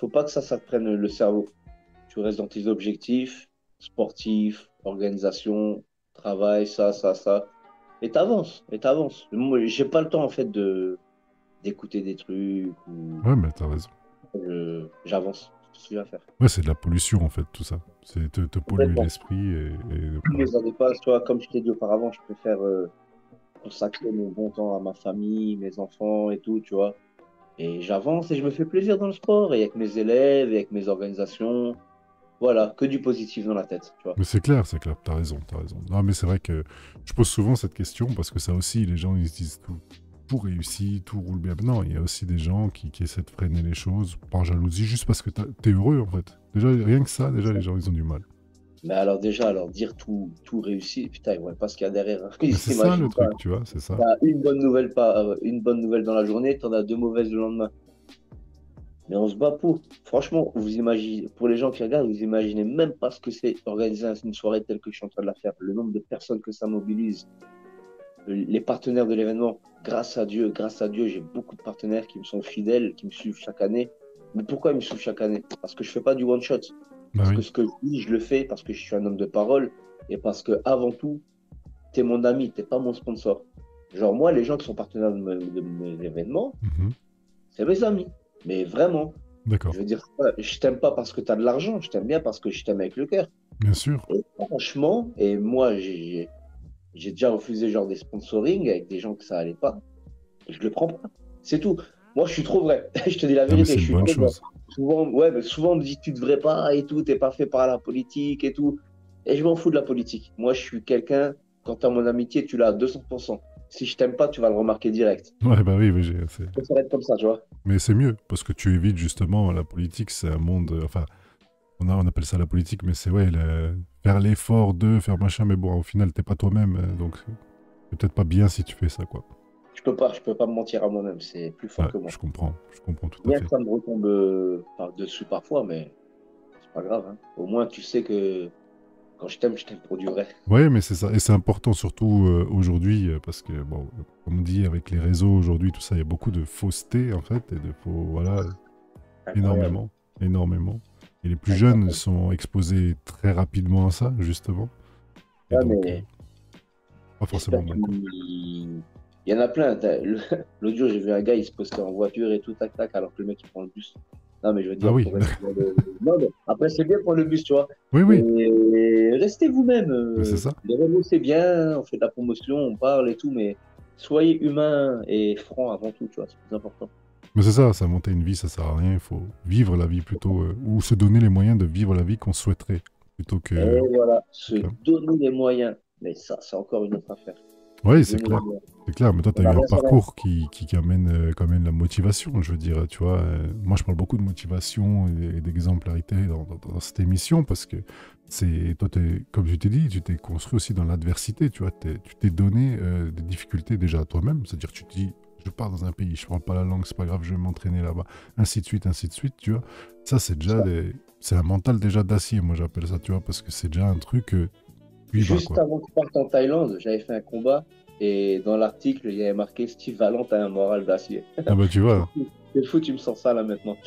[SPEAKER 2] pas que ça te prenne le cerveau. Tu restes dans tes objectifs, sportifs, organisation, travail, ça. Et t'avances. Moi, j'ai pas le temps, en fait, d'écouter des trucs ou
[SPEAKER 1] Ouais, mais t'as raison.
[SPEAKER 2] j'avance. C'est ce que je vais faire.
[SPEAKER 1] Ouais, c'est de la pollution, en fait, tout ça. C'est te polluer
[SPEAKER 2] Complètement.
[SPEAKER 1] l'esprit et
[SPEAKER 2] Plus
[SPEAKER 1] voilà.
[SPEAKER 2] les années passent, tu vois, comme je t'ai dit auparavant, je préfère consacrer mon bon temps à ma famille, mes enfants et tout, tu vois. Et j'avance et je me fais plaisir dans le sport et avec mes élèves et avec mes organisations. Voilà, que du positif dans la tête, tu vois.
[SPEAKER 1] Mais c'est clair, t'as raison, t'as raison. Non, mais c'est vrai que je pose souvent cette question parce que ça aussi, les gens, ils se disent tout réussit, tout roule bien. Non, il y a aussi des gens qui essaient de freiner les choses par jalousie, juste parce que t'es heureux, en fait. Déjà, rien que ça, déjà, les gens, ils ont du mal.
[SPEAKER 2] Mais alors déjà, alors dire tout réussi, putain, ils voient pas ce qu'il y a derrière, hein. Ils
[SPEAKER 1] Mais c'est ça le
[SPEAKER 2] s'imaginent pas.
[SPEAKER 1] truc, tu vois, c'est ça.
[SPEAKER 2] T'as une bonne nouvelle dans la journée, t'en as deux mauvaises le lendemain. Mais on se bat pour. Franchement, vous imaginez, pour les gens qui regardent, vous imaginez même pas ce que c'est organiser une soirée telle que je suis en train de la faire. Le nombre de personnes que ça mobilise, les partenaires de l'événement. Grâce à Dieu, j'ai beaucoup de partenaires qui me sont fidèles, qui me suivent chaque année. Mais pourquoi ils me suivent chaque année? Parce que je fais pas du one shot.
[SPEAKER 1] Bah
[SPEAKER 2] Parce que
[SPEAKER 1] oui,
[SPEAKER 2] ce que je dis, je le fais parce que je suis un homme de parole et parce que avant tout, t'es mon ami, t'es pas mon sponsor. Genre moi, les gens qui sont partenaires de mes événements,
[SPEAKER 1] mhm,
[SPEAKER 2] c'est mes amis. Mais vraiment,
[SPEAKER 1] d'accord.
[SPEAKER 2] je veux dire, je t'aime pas parce que tu as de l'argent, je t'aime bien parce que je t'aime avec le cœur.
[SPEAKER 1] Bien sûr.
[SPEAKER 2] Et franchement, et moi, j'ai déjà refusé genre des sponsorings avec des gens que ça allait pas. Je le prends pas. C'est tout. Moi, je suis trop vrai. Je te dis la
[SPEAKER 1] Non, mais
[SPEAKER 2] vérité,
[SPEAKER 1] c'est
[SPEAKER 2] je
[SPEAKER 1] une
[SPEAKER 2] suis
[SPEAKER 1] bonne
[SPEAKER 2] trop vrai.
[SPEAKER 1] chose.
[SPEAKER 2] Souvent, ouais, mais souvent, on me dit, tu devrais pas et tout, t'es pas fait par la politique et tout. Et je m'en fous de la politique. Moi, je suis quelqu'un, quand tu as mon amitié, tu l'as à 200%. Si je t'aime pas, tu vas le remarquer direct.
[SPEAKER 1] Ouais, bah oui, mais
[SPEAKER 2] Je préfère être comme ça, tu vois.
[SPEAKER 1] mais c'est mieux, parce que tu évites justement la politique, c'est un monde... enfin, on appelle ça la politique, mais c'est ouais, faire l'effort de faire machin, mais bon, au final, t'es pas toi-même, donc c'est peut-être pas bien si tu fais ça, quoi.
[SPEAKER 2] Je peux pas me mentir à moi-même, c'est plus fort
[SPEAKER 1] Ouais,
[SPEAKER 2] que moi.
[SPEAKER 1] je comprends tout à
[SPEAKER 2] Bien que
[SPEAKER 1] fait.
[SPEAKER 2] ça me retombe par-dessus parfois, mais c'est pas grave, hein. Au moins, tu sais que quand je t'aime pour du vrai.
[SPEAKER 1] Ouais, mais c'est ça, et c'est important surtout aujourd'hui, parce que, bon, comme on dit, avec les réseaux aujourd'hui, tout ça, il y a beaucoup de fausseté, en fait, et de faux, voilà,
[SPEAKER 2] Incroyable.
[SPEAKER 1] énormément, énormément. Et les plus jeunes
[SPEAKER 2] Incroyable.
[SPEAKER 1] sont exposés très rapidement à ça, justement, et
[SPEAKER 2] Ouais,
[SPEAKER 1] donc,
[SPEAKER 2] mais
[SPEAKER 1] pas forcément
[SPEAKER 2] j'espère
[SPEAKER 1] bon, quoi.
[SPEAKER 2] Il y en a plein. L'autre jour, j'ai vu un gars, il se postait en voiture et tout, tac, tac, alors que le mec, il prend le bus. Non, mais je veux
[SPEAKER 1] Ah
[SPEAKER 2] dire,
[SPEAKER 1] oui,
[SPEAKER 2] pour rester dans le... Non, mais après, c'est bien pour le bus, tu vois.
[SPEAKER 1] oui, oui,
[SPEAKER 2] Et restez vous-même.
[SPEAKER 1] mais c'est ça.
[SPEAKER 2] Les réseaux, c'est bien, on fait de la promotion, on parle et tout, mais soyez humain et franc avant tout, tu vois, c'est plus important.
[SPEAKER 1] Mais c'est ça, s'inventer une vie, ça sert à rien. Il faut vivre la vie plutôt, ou se donner les moyens de vivre la vie qu'on souhaiterait, plutôt
[SPEAKER 2] Et
[SPEAKER 1] que...
[SPEAKER 2] voilà, se
[SPEAKER 1] que-
[SPEAKER 2] donner les moyens. Mais ça, c'est encore une autre affaire. Se
[SPEAKER 1] Oui, c'est
[SPEAKER 2] donner les
[SPEAKER 1] clair.
[SPEAKER 2] moyens.
[SPEAKER 1] C'est clair, mais toi, tu
[SPEAKER 2] On
[SPEAKER 1] as
[SPEAKER 2] n'a
[SPEAKER 1] eu un
[SPEAKER 2] rien sans rien.
[SPEAKER 1] parcours qui amène quand même la motivation, je veux dire, tu vois. Moi, je parle beaucoup de motivation et d'exemplarité dans cette émission parce que c'est, toi, comme je t'ai dit, tu t'es construit aussi dans l'adversité, tu vois. Tu t'es donné des difficultés déjà à toi-même, c'est-à-dire tu te dis, je pars dans un pays, je parle pas la langue, c'est pas grave, je vais m'entraîner là-bas, ainsi de suite, tu vois. Ça, c'est déjà c'est un mental déjà d'acier, moi, j'appelle ça, tu vois, parce que c'est déjà un truc, tu y vas,
[SPEAKER 2] Juste
[SPEAKER 1] quoi.
[SPEAKER 2] avant que je parte en Thaïlande, j'avais fait un combat et dans l'article, il y avait marqué Steve Valent a un moral d'acier.
[SPEAKER 1] Ah bah, tu vois.
[SPEAKER 2] C'est fou, tu me sens ça là maintenant.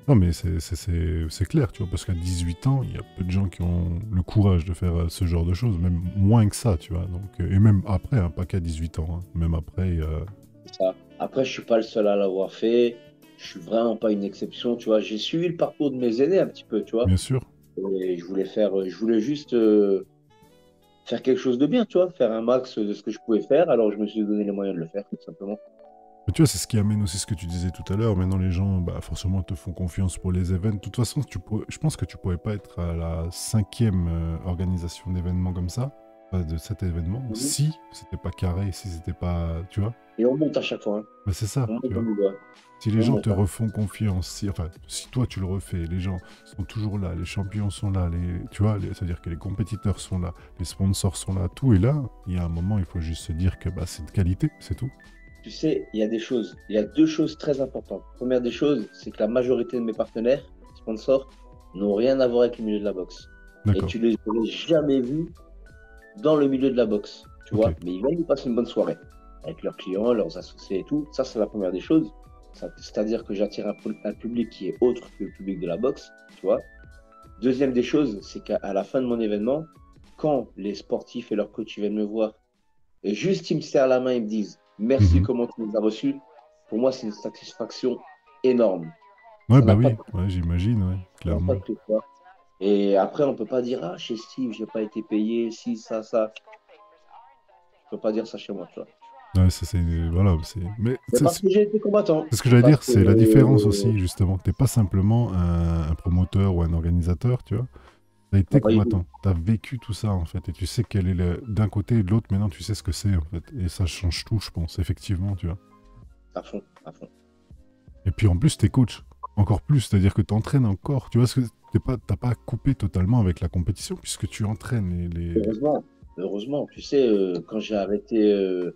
[SPEAKER 1] Non, mais c'est clair, tu vois, parce qu'à 18 ans, il y a peu de gens qui ont le courage de faire ce genre de choses, même moins que ça, tu vois. Donc, et même après, hein, pas qu'à 18 ans, hein, même après,
[SPEAKER 2] C'est ça. Après, je suis pas le seul à l'avoir fait. Je suis vraiment pas une exception, tu vois. J'ai suivi le parcours de mes aînés un petit peu, tu vois.
[SPEAKER 1] bien sûr.
[SPEAKER 2] Et je voulais juste faire quelque chose de bien, tu vois, faire un max de ce que je pouvais faire. Alors, je me suis donné les moyens de le faire, tout simplement.
[SPEAKER 1] Mais tu vois, c'est ce qui amène aussi ce que tu disais tout à l'heure. Maintenant, les gens, bah, forcément, te font confiance pour les événements. De toute façon, je pense que tu pourrais pas être à la cinquième organisation d'événements comme ça, de cet événement,
[SPEAKER 2] Mhm.
[SPEAKER 1] si c'était pas carré, si c'était pas, tu vois.
[SPEAKER 2] Et on monte à chaque fois, hein.
[SPEAKER 1] Bah, c'est ça,
[SPEAKER 2] On monte
[SPEAKER 1] tu
[SPEAKER 2] comme
[SPEAKER 1] vois.
[SPEAKER 2] on doit.
[SPEAKER 1] Si les
[SPEAKER 2] On
[SPEAKER 1] gens
[SPEAKER 2] monte,
[SPEAKER 1] te
[SPEAKER 2] hein.
[SPEAKER 1] refont confiance, si, enfin, si toi tu le refais, les gens sont toujours là, les champions sont là, tu vois, c'est-à-dire que les compétiteurs sont là, les sponsors sont là, tout est là. Il y a un moment, il faut juste se dire que bah, c'est de qualité, c'est tout.
[SPEAKER 2] Tu sais, il y a deux choses très importantes. Première des choses, c'est que la majorité de mes partenaires, sponsors, n'ont rien à voir avec le milieu de la boxe. Et
[SPEAKER 1] D'accord,
[SPEAKER 2] tu les aurais jamais vus dans le milieu de la boxe, tu
[SPEAKER 1] ok,
[SPEAKER 2] vois. Mais ils viennent y passer une bonne soirée avec leurs clients, leurs associés et tout. Ça, c'est la première des choses. C'est-à-dire que j'attire un public qui est autre que le public de la boxe, tu vois. Deuxième des choses, c'est qu'à la fin de mon événement, quand les sportifs et leurs coachs viennent me voir, et juste ils me serrent la main, ils me disent merci,
[SPEAKER 1] mhm.
[SPEAKER 2] comment tu nous as reçus, pour moi, c'est une satisfaction énorme.
[SPEAKER 1] Ouais,
[SPEAKER 2] Ça
[SPEAKER 1] bah
[SPEAKER 2] n'a pas
[SPEAKER 1] oui,
[SPEAKER 2] de prix,
[SPEAKER 1] ouais, j'imagine, ouais,
[SPEAKER 2] ça n'a pas
[SPEAKER 1] clairement.
[SPEAKER 2] de prix, tu vois. Et après, on ne peut pas dire ah, chez Steve, j'ai pas été payé, si, ça. Je peux pas dire ça chez moi, tu vois.
[SPEAKER 1] Ouais, voilà, mais
[SPEAKER 2] Mais parce que j'ai été combattant.
[SPEAKER 1] c'est ce que j'allais
[SPEAKER 2] Parce
[SPEAKER 1] dire,
[SPEAKER 2] que,
[SPEAKER 1] c'est la différence aussi, justement. T'es pas simplement un promoteur ou un organisateur, tu vois. T'as été
[SPEAKER 2] ah bah,
[SPEAKER 1] combattant, t'as vécu tout ça en fait, et tu sais quel est d'un côté et de l'autre, maintenant tu sais ce que c'est en fait, et ça change tout, je pense, effectivement, tu vois.
[SPEAKER 2] à fond, à fond.
[SPEAKER 1] Et puis en plus, t'es coach, encore plus, c'est-à-dire que t'entraînes encore, tu vois, ce que t'as pas coupé totalement avec la compétition, puisque tu entraînes
[SPEAKER 2] Heureusement, heureusement. Tu sais, quand j'ai arrêté de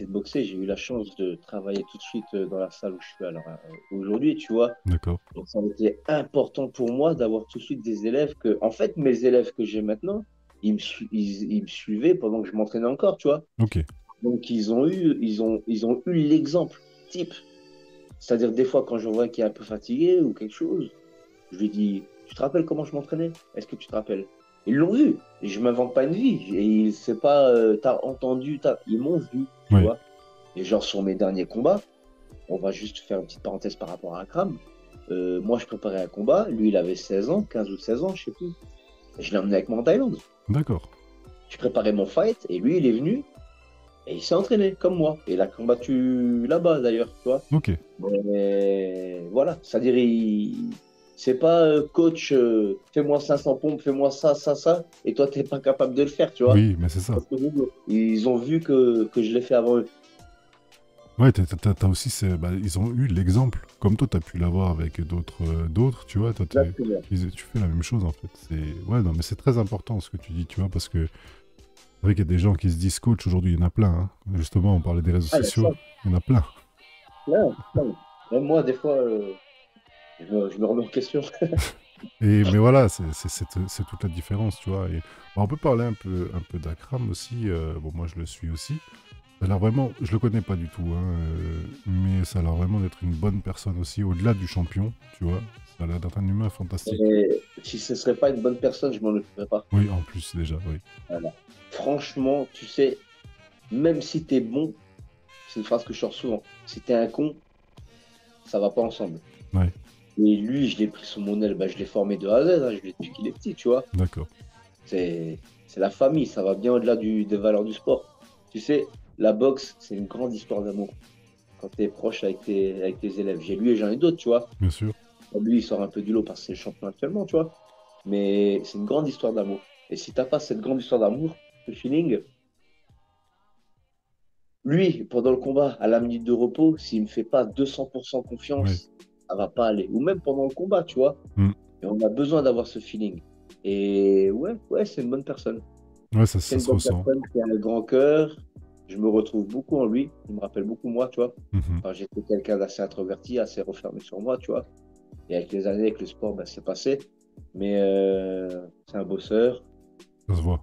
[SPEAKER 2] boxer, j'ai eu la chance de travailler tout de suite dans la salle où je suis alors aujourd'hui, tu vois.
[SPEAKER 1] D'accord,
[SPEAKER 2] Donc, ça a été important pour moi d'avoir tout de suite des élèves que, en fait, mes élèves que j'ai maintenant, ils me suivaient pendant que je m'entraînais encore, tu vois.
[SPEAKER 1] ok,
[SPEAKER 2] Donc, ils ont eu l'exemple type. C'est-à-dire, des fois, quand je vois qu'il est un peu fatigué ou quelque chose, je lui dis, tu te rappelles comment je m'entraînais? Est-ce que tu te rappelles? Ils l'ont vu. Et je m'invente pas une vie. Et c'est pas, t'as entendu, ils m'ont vu, tu
[SPEAKER 1] ouais,
[SPEAKER 2] vois. Et genre, sur mes derniers combats, on va juste faire une petite parenthèse par rapport à Akram. Moi, je préparais un combat. Lui, il avait 16 ans, 15 ou 16 ans, je sais plus. Et je l'ai emmené avec moi en Thaïlande.
[SPEAKER 1] d'accord,
[SPEAKER 2] Je préparais mon fight et lui, il est venu et il s'est entraîné comme moi. Et il a combattu là-bas d'ailleurs, tu vois.
[SPEAKER 1] ok,
[SPEAKER 2] Mais voilà, c'est-à-dire, c'est pas coach, fais-moi 500 pompes, fais-moi ça, et toi, t'es pas capable de le faire, tu vois.
[SPEAKER 1] oui, mais c'est ça.
[SPEAKER 2] Parce que ils ont vu que je l'ai fait avant eux.
[SPEAKER 1] Ouais, t'as aussi, bah, ils ont eu l'exemple, comme toi, t'as pu l'avoir avec d'autres, tu vois,
[SPEAKER 2] Exactement.
[SPEAKER 1] tu fais la même chose en fait. Ouais, non, mais c'est très important ce que tu dis, tu vois, parce que c'est vrai qu'il y a des gens qui se disent coach aujourd'hui, il y en a plein, hein. Justement, on parlait des réseaux
[SPEAKER 2] Ah, il y a ça,
[SPEAKER 1] sociaux, il y en a plein.
[SPEAKER 2] plein, plein. Même moi, des fois, je me remets en question.
[SPEAKER 1] Mais voilà, c'est toute la différence, tu vois. Et, bon, on peut parler un peu d'Akram aussi. Bon, moi, je le suis aussi. Ça a l'air vraiment, je le connais pas du tout, hein, mais ça a l'air vraiment d'être une bonne personne aussi, au-delà du champion, tu vois. Ça a l'air d'être un humain fantastique.
[SPEAKER 2] Et si ce serait pas une bonne personne, je m'en occuperais pas.
[SPEAKER 1] Oui, en plus, déjà, oui.
[SPEAKER 2] Voilà. Franchement, tu sais, même si tu es bon, c'est une phrase que je sors souvent. Si t'es un con, ça va pas ensemble.
[SPEAKER 1] Ouais,
[SPEAKER 2] Et lui, je l'ai pris sous mon aile, bah, je l'ai formé de A à Z, hein, je l'ai depuis qu'il est petit, tu vois.
[SPEAKER 1] d'accord.
[SPEAKER 2] C'est la famille, ça va bien au-delà des valeurs du sport. Tu sais, la boxe, c'est une grande histoire d'amour. Quand tu es proche avec tes élèves. J'ai lui et j'en ai d'autres, tu vois.
[SPEAKER 1] Bien sûr.
[SPEAKER 2] Lui, il sort un peu du lot parce que c'est le champion actuellement, tu vois. Mais c'est une grande histoire d'amour. Et si t'as pas cette grande histoire d'amour, ce feeling, lui, pendant le combat, à la minute de repos, s'il me fait pas 200%
[SPEAKER 1] Ouais.
[SPEAKER 2] confiance, ça va pas aller. Ou même pendant le combat, tu vois.
[SPEAKER 1] Mm.
[SPEAKER 2] Et on a besoin d'avoir ce feeling. Et ouais, c'est une bonne personne.
[SPEAKER 1] Ouais, ça,
[SPEAKER 2] C'est
[SPEAKER 1] ça
[SPEAKER 2] une
[SPEAKER 1] se
[SPEAKER 2] bonne
[SPEAKER 1] ressent.
[SPEAKER 2] personne qui a un grand cœur. Je me retrouve beaucoup en lui. Il me rappelle beaucoup moi, tu vois.
[SPEAKER 1] Mhm.
[SPEAKER 2] Enfin, j'étais quelqu'un d'assez introverti, assez refermé sur moi, tu vois. Et avec les années, avec le sport, ben, c'est passé. Mais c'est un bosseur.
[SPEAKER 1] Ça se voit.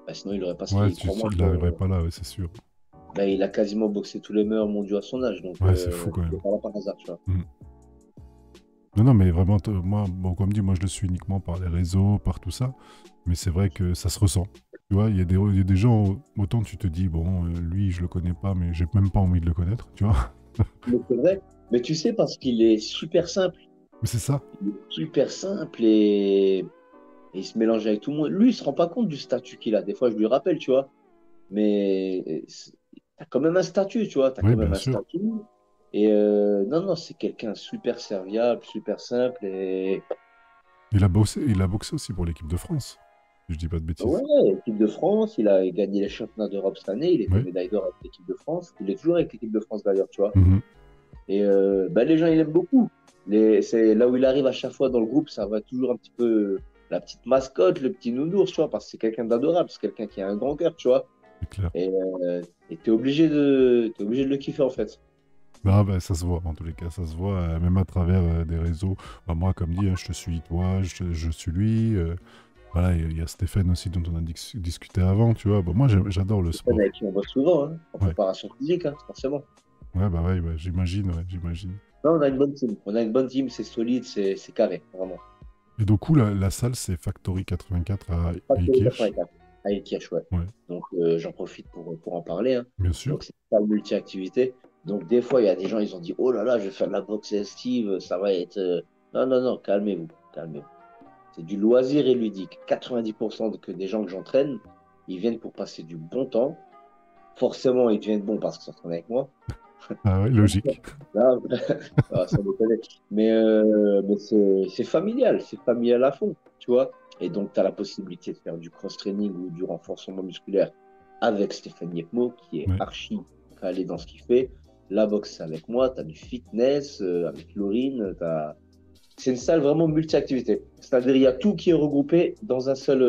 [SPEAKER 2] Ben, sinon, il n'aurait pas
[SPEAKER 1] Ouais,
[SPEAKER 2] ski. Crois-moi
[SPEAKER 1] il
[SPEAKER 2] que,
[SPEAKER 1] n'arriverait pas là, ouais, c'est sûr.
[SPEAKER 2] ben, il a quasiment boxé tous les meilleurs mondiaux à son âge. Donc,
[SPEAKER 1] Ouais, c'est fou quand
[SPEAKER 2] il
[SPEAKER 1] même.
[SPEAKER 2] n'est pas là par hasard, tu vois.
[SPEAKER 1] Mm. Non, non, mais vraiment, moi, bon, comme dit, moi je le suis uniquement par les réseaux, par tout ça. Mais c'est vrai que ça se ressent. Tu vois, il y a des gens, autant tu te dis, bon, lui, je le connais pas, mais j'ai même pas envie de le connaître, tu vois.
[SPEAKER 2] Mais c'est vrai. Mais tu sais, parce qu'il est super simple.
[SPEAKER 1] Mais c'est ça.
[SPEAKER 2] Il est super simple et il se mélange avec tout le monde. Lui, il se rend pas compte du statut qu'il a. Des fois, je lui rappelle, tu vois. Mais t'as quand même un statut, tu vois. T'as
[SPEAKER 1] Oui,
[SPEAKER 2] quand
[SPEAKER 1] bien
[SPEAKER 2] même un
[SPEAKER 1] sûr.
[SPEAKER 2] statut. Et non, non, c'est quelqu'un super serviable, super simple. Et
[SPEAKER 1] Il a boxé aussi pour l'équipe de France. Si je dis pas de
[SPEAKER 2] ouais,
[SPEAKER 1] bêtises.
[SPEAKER 2] équipe de France, il a gagné les championnats d'Europe cette année. Il était
[SPEAKER 1] Oui.
[SPEAKER 2] médaille d'or avec l'équipe de France. Il est toujours avec l'équipe de France d'ailleurs, tu vois.
[SPEAKER 1] Mhm.
[SPEAKER 2] Et ben, les gens, ils l'aiment beaucoup. C'est là où il arrive à chaque fois dans le groupe, ça va toujours un petit peu la petite mascotte, le petit nounours, tu vois, parce que c'est quelqu'un d'adorable, c'est quelqu'un qui a un grand cœur, tu vois.
[SPEAKER 1] C'est clair.
[SPEAKER 2] Et t'es obligé de le kiffer en fait.
[SPEAKER 1] Ah, bah, ça se voit, en tous les cas, ça se voit, même à travers des réseaux. Bah, moi, comme dit, hein, je te suis toi, je suis lui. Voilà, il y a Stéphane aussi dont on a discuté avant, tu vois. Bah, moi, j'adore le
[SPEAKER 2] C'est quelqu'un
[SPEAKER 1] sport.
[SPEAKER 2] avec qui on bosse souvent, hein, en
[SPEAKER 1] Ouais,
[SPEAKER 2] préparation physique, hein, forcément.
[SPEAKER 1] ouais, bah ouais, j'imagine, ouais, j'imagine.
[SPEAKER 2] Non, on a une bonne team. On a une bonne team, c'est solide, c'est carré, vraiment.
[SPEAKER 1] Et du coup, la salle, c'est Factory 84 à
[SPEAKER 2] Factory
[SPEAKER 1] Ekirch.
[SPEAKER 2] 84, à Ekirch, ouais.
[SPEAKER 1] Ouais,
[SPEAKER 2] Donc j'en profite pour en parler, hein.
[SPEAKER 1] bien sûr.
[SPEAKER 2] Donc c'est pas multi-activité. Donc des fois, il y a des gens, ils ont dit, oh là là, je vais faire de la boxe estive, ça va être. Non, non, non, calmez-vous, calmez-vous. C'est du loisir et ludique. 90% des gens que j'entraîne, ils viennent pour passer du bon temps. Forcément, ils deviennent bons parce qu'ils s'entraînent avec moi.
[SPEAKER 1] Ah ouais, logique.
[SPEAKER 2] Là, ça me connaît. Mais c'est familial à fond, tu vois. Et donc, tu as la possibilité de faire du cross-training ou du renforcement musculaire avec Stéphane Yekmo, qui est
[SPEAKER 1] Ouais.
[SPEAKER 2] archi calé dans ce qu'il fait. La boxe, c'est avec moi. Tu as du fitness avec Laurine. C'est une salle vraiment multi-activité. C'est-à-dire, il y a tout qui est regroupé dans un seul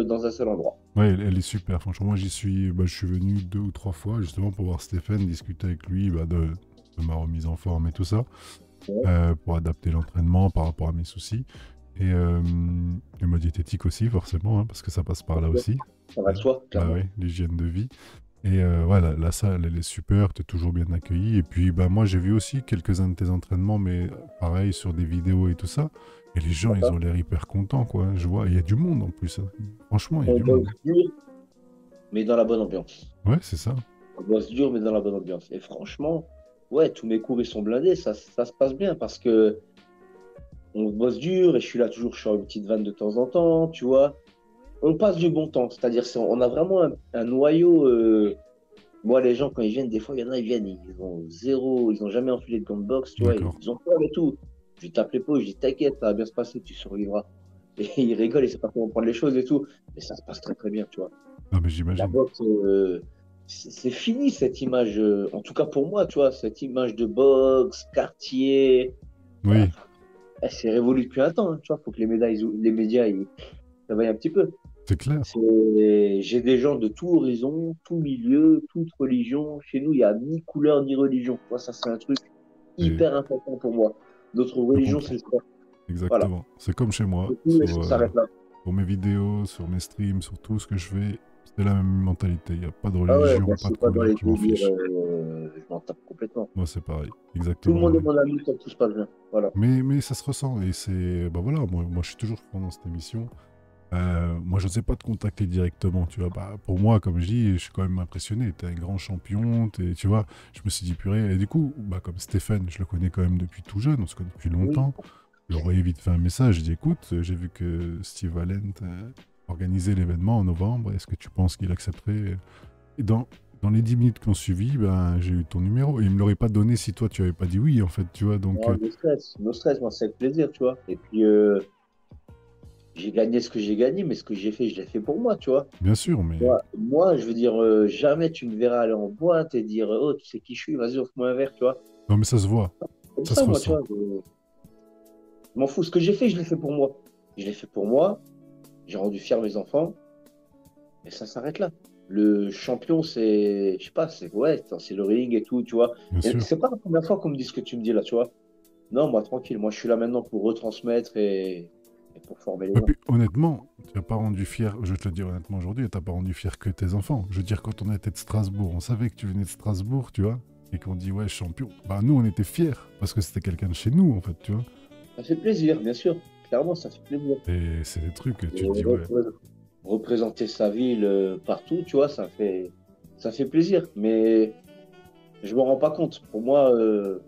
[SPEAKER 2] endroit.
[SPEAKER 1] Ouais, elle est super. Franchement, moi, je suis venu 2 ou 3 fois justement pour voir Stéphane, discuter avec lui bah, de ma remise en forme et tout ça,
[SPEAKER 2] Ouais,
[SPEAKER 1] pour adapter l'entraînement par rapport à mes soucis. Et ma diététique aussi, forcément, hein, parce que ça passe par là aussi.
[SPEAKER 2] ça va de soi,
[SPEAKER 1] Bah
[SPEAKER 2] clairement.
[SPEAKER 1] oui, l'hygiène de vie. Et voilà, la salle, elle est super, tu es toujours bien accueilli. Et puis, bah, moi, j'ai vu aussi quelques-uns de tes entraînements, mais pareil, sur des vidéos et tout ça. Et les gens, ils
[SPEAKER 2] D'accord.
[SPEAKER 1] ont l'air hyper contents, quoi. Je vois, il y a du monde en plus, hein. Franchement, il y a
[SPEAKER 2] On
[SPEAKER 1] du monde.
[SPEAKER 2] bosse dur, mais dans la bonne ambiance.
[SPEAKER 1] Ouais, c'est ça.
[SPEAKER 2] On bosse dur, mais dans la bonne ambiance. Et franchement, ouais, tous mes cours, ils sont blindés. Ça se passe bien parce que on bosse dur et je suis là toujours, je sors une petite vanne de temps en temps, tu vois. On passe du bon temps. C'est-à-dire, on a vraiment un noyau. Moi, les gens, quand ils viennent, des fois, il y en a, ils viennent, ils ont zéro, ils n'ont jamais enfilé de gants de boxe, tu vois.
[SPEAKER 1] D'accord.
[SPEAKER 2] Ils ont peur et tout. Je tape l'épaule, je dis, t'inquiète, ça va bien se passer, tu survivras. Et ils rigolent, ils savent pas comment prendre les choses et tout. Mais ça se passe très, très bien, tu vois.
[SPEAKER 1] Ah, mais
[SPEAKER 2] La
[SPEAKER 1] j'imagine.
[SPEAKER 2] boxe, c'est fini cette image, en tout cas pour moi, tu vois, cette image de boxe, quartier,
[SPEAKER 1] Oui,
[SPEAKER 2] elle s'est révolue depuis un temps, hein, tu vois, faut que les médias, ils travaillent un petit peu.
[SPEAKER 1] c'est clair.
[SPEAKER 2] J'ai des gens de tout horizon, tout milieu, toute religion. Chez nous, il n'y a ni couleur ni religion. Moi, ça, c'est un truc
[SPEAKER 1] Et
[SPEAKER 2] hyper important pour moi. Notre
[SPEAKER 1] je
[SPEAKER 2] religion, c'est
[SPEAKER 1] comprends.
[SPEAKER 2] le sport. Voilà.
[SPEAKER 1] Exactement. C'est comme chez moi.
[SPEAKER 2] C'est tout et ça s'arrête là.
[SPEAKER 1] Sur mes vidéos, sur mes streams, sur tout ce que je fais, c'est la même mentalité. Il n'y a pas de
[SPEAKER 2] Ah ouais,
[SPEAKER 1] religion,
[SPEAKER 2] moi, je
[SPEAKER 1] pas
[SPEAKER 2] suis
[SPEAKER 1] de
[SPEAKER 2] pas dans
[SPEAKER 1] couleur,
[SPEAKER 2] les
[SPEAKER 1] je m'en
[SPEAKER 2] délires,
[SPEAKER 1] fiche.
[SPEAKER 2] je m'en tape complètement.
[SPEAKER 1] Moi, c'est pareil.
[SPEAKER 2] Tout le
[SPEAKER 1] Exactement.
[SPEAKER 2] monde est mon ami, tant que tout se passe bien. Voilà.
[SPEAKER 1] Mais ça se ressent. Et c'est. Bah voilà, moi je suis toujours pendant cette émission. Moi, je ne sais pas te contacter directement, tu vois. Bah, pour moi, comme je dis, je suis quand même impressionné. Tu es un grand champion, tu vois. Je me suis dit, purée. Et du coup, bah, comme Stéphane, je le connais quand même depuis tout jeune, on se connaît depuis
[SPEAKER 2] Oui.
[SPEAKER 1] longtemps. Je lui ai envoyé vite fait un message. J'ai dit, écoute, j'ai vu que Steve Valent organisait l'événement en novembre. Est-ce que tu penses qu'il accepterait? Et dans les 10 minutes qui ont suivi, ben, j'ai eu ton numéro. Et il me l'aurait pas donné si toi, tu avais pas dit oui, en fait, tu vois. Donc,
[SPEAKER 2] Non, no stress, moi, c'est avec plaisir, tu vois. Et puis, j'ai gagné ce que j'ai gagné, mais ce que j'ai fait, je l'ai fait pour moi, tu vois.
[SPEAKER 1] bien sûr, mais
[SPEAKER 2] Moi, je veux dire, jamais tu me verras aller en boîte et dire, oh, tu sais qui je suis, vas-y, offre-moi un verre, tu vois.
[SPEAKER 1] non, mais ça se voit.
[SPEAKER 2] Comme
[SPEAKER 1] Ça se
[SPEAKER 2] ça, moi, tu
[SPEAKER 1] ressent.
[SPEAKER 2] vois, je m'en fous. Ce que j'ai fait, je l'ai fait pour moi. Je l'ai fait pour moi, j'ai rendu fier mes enfants, et ça s'arrête là. Le champion, c'est, je sais pas, c'est ouais, c'est le ring et tout, tu vois.
[SPEAKER 1] Bien
[SPEAKER 2] Et
[SPEAKER 1] sûr.
[SPEAKER 2] c'est pas la première fois qu'on me dit ce que tu me dis là, tu vois. Non, moi, tranquille, moi, je suis là maintenant pour retransmettre et pour former les
[SPEAKER 1] Et
[SPEAKER 2] gens.
[SPEAKER 1] puis, honnêtement, tu n'as pas rendu fier, je vais te le dire honnêtement aujourd'hui, tu n'as pas rendu fier que tes enfants. Je veux dire, quand on était de Strasbourg, on savait que tu venais de Strasbourg, tu vois, et qu'on dit, ouais, champion. Bah, nous, on était fiers, parce que c'était quelqu'un de chez nous, en fait, tu vois.
[SPEAKER 2] Ça fait plaisir, bien sûr. Clairement, ça fait plaisir.
[SPEAKER 1] Et c'est des trucs que
[SPEAKER 2] Et
[SPEAKER 1] tu te dis, ouais.
[SPEAKER 2] représenter sa ville partout, tu vois, ça fait plaisir. Mais je me rends pas compte. Pour moi, je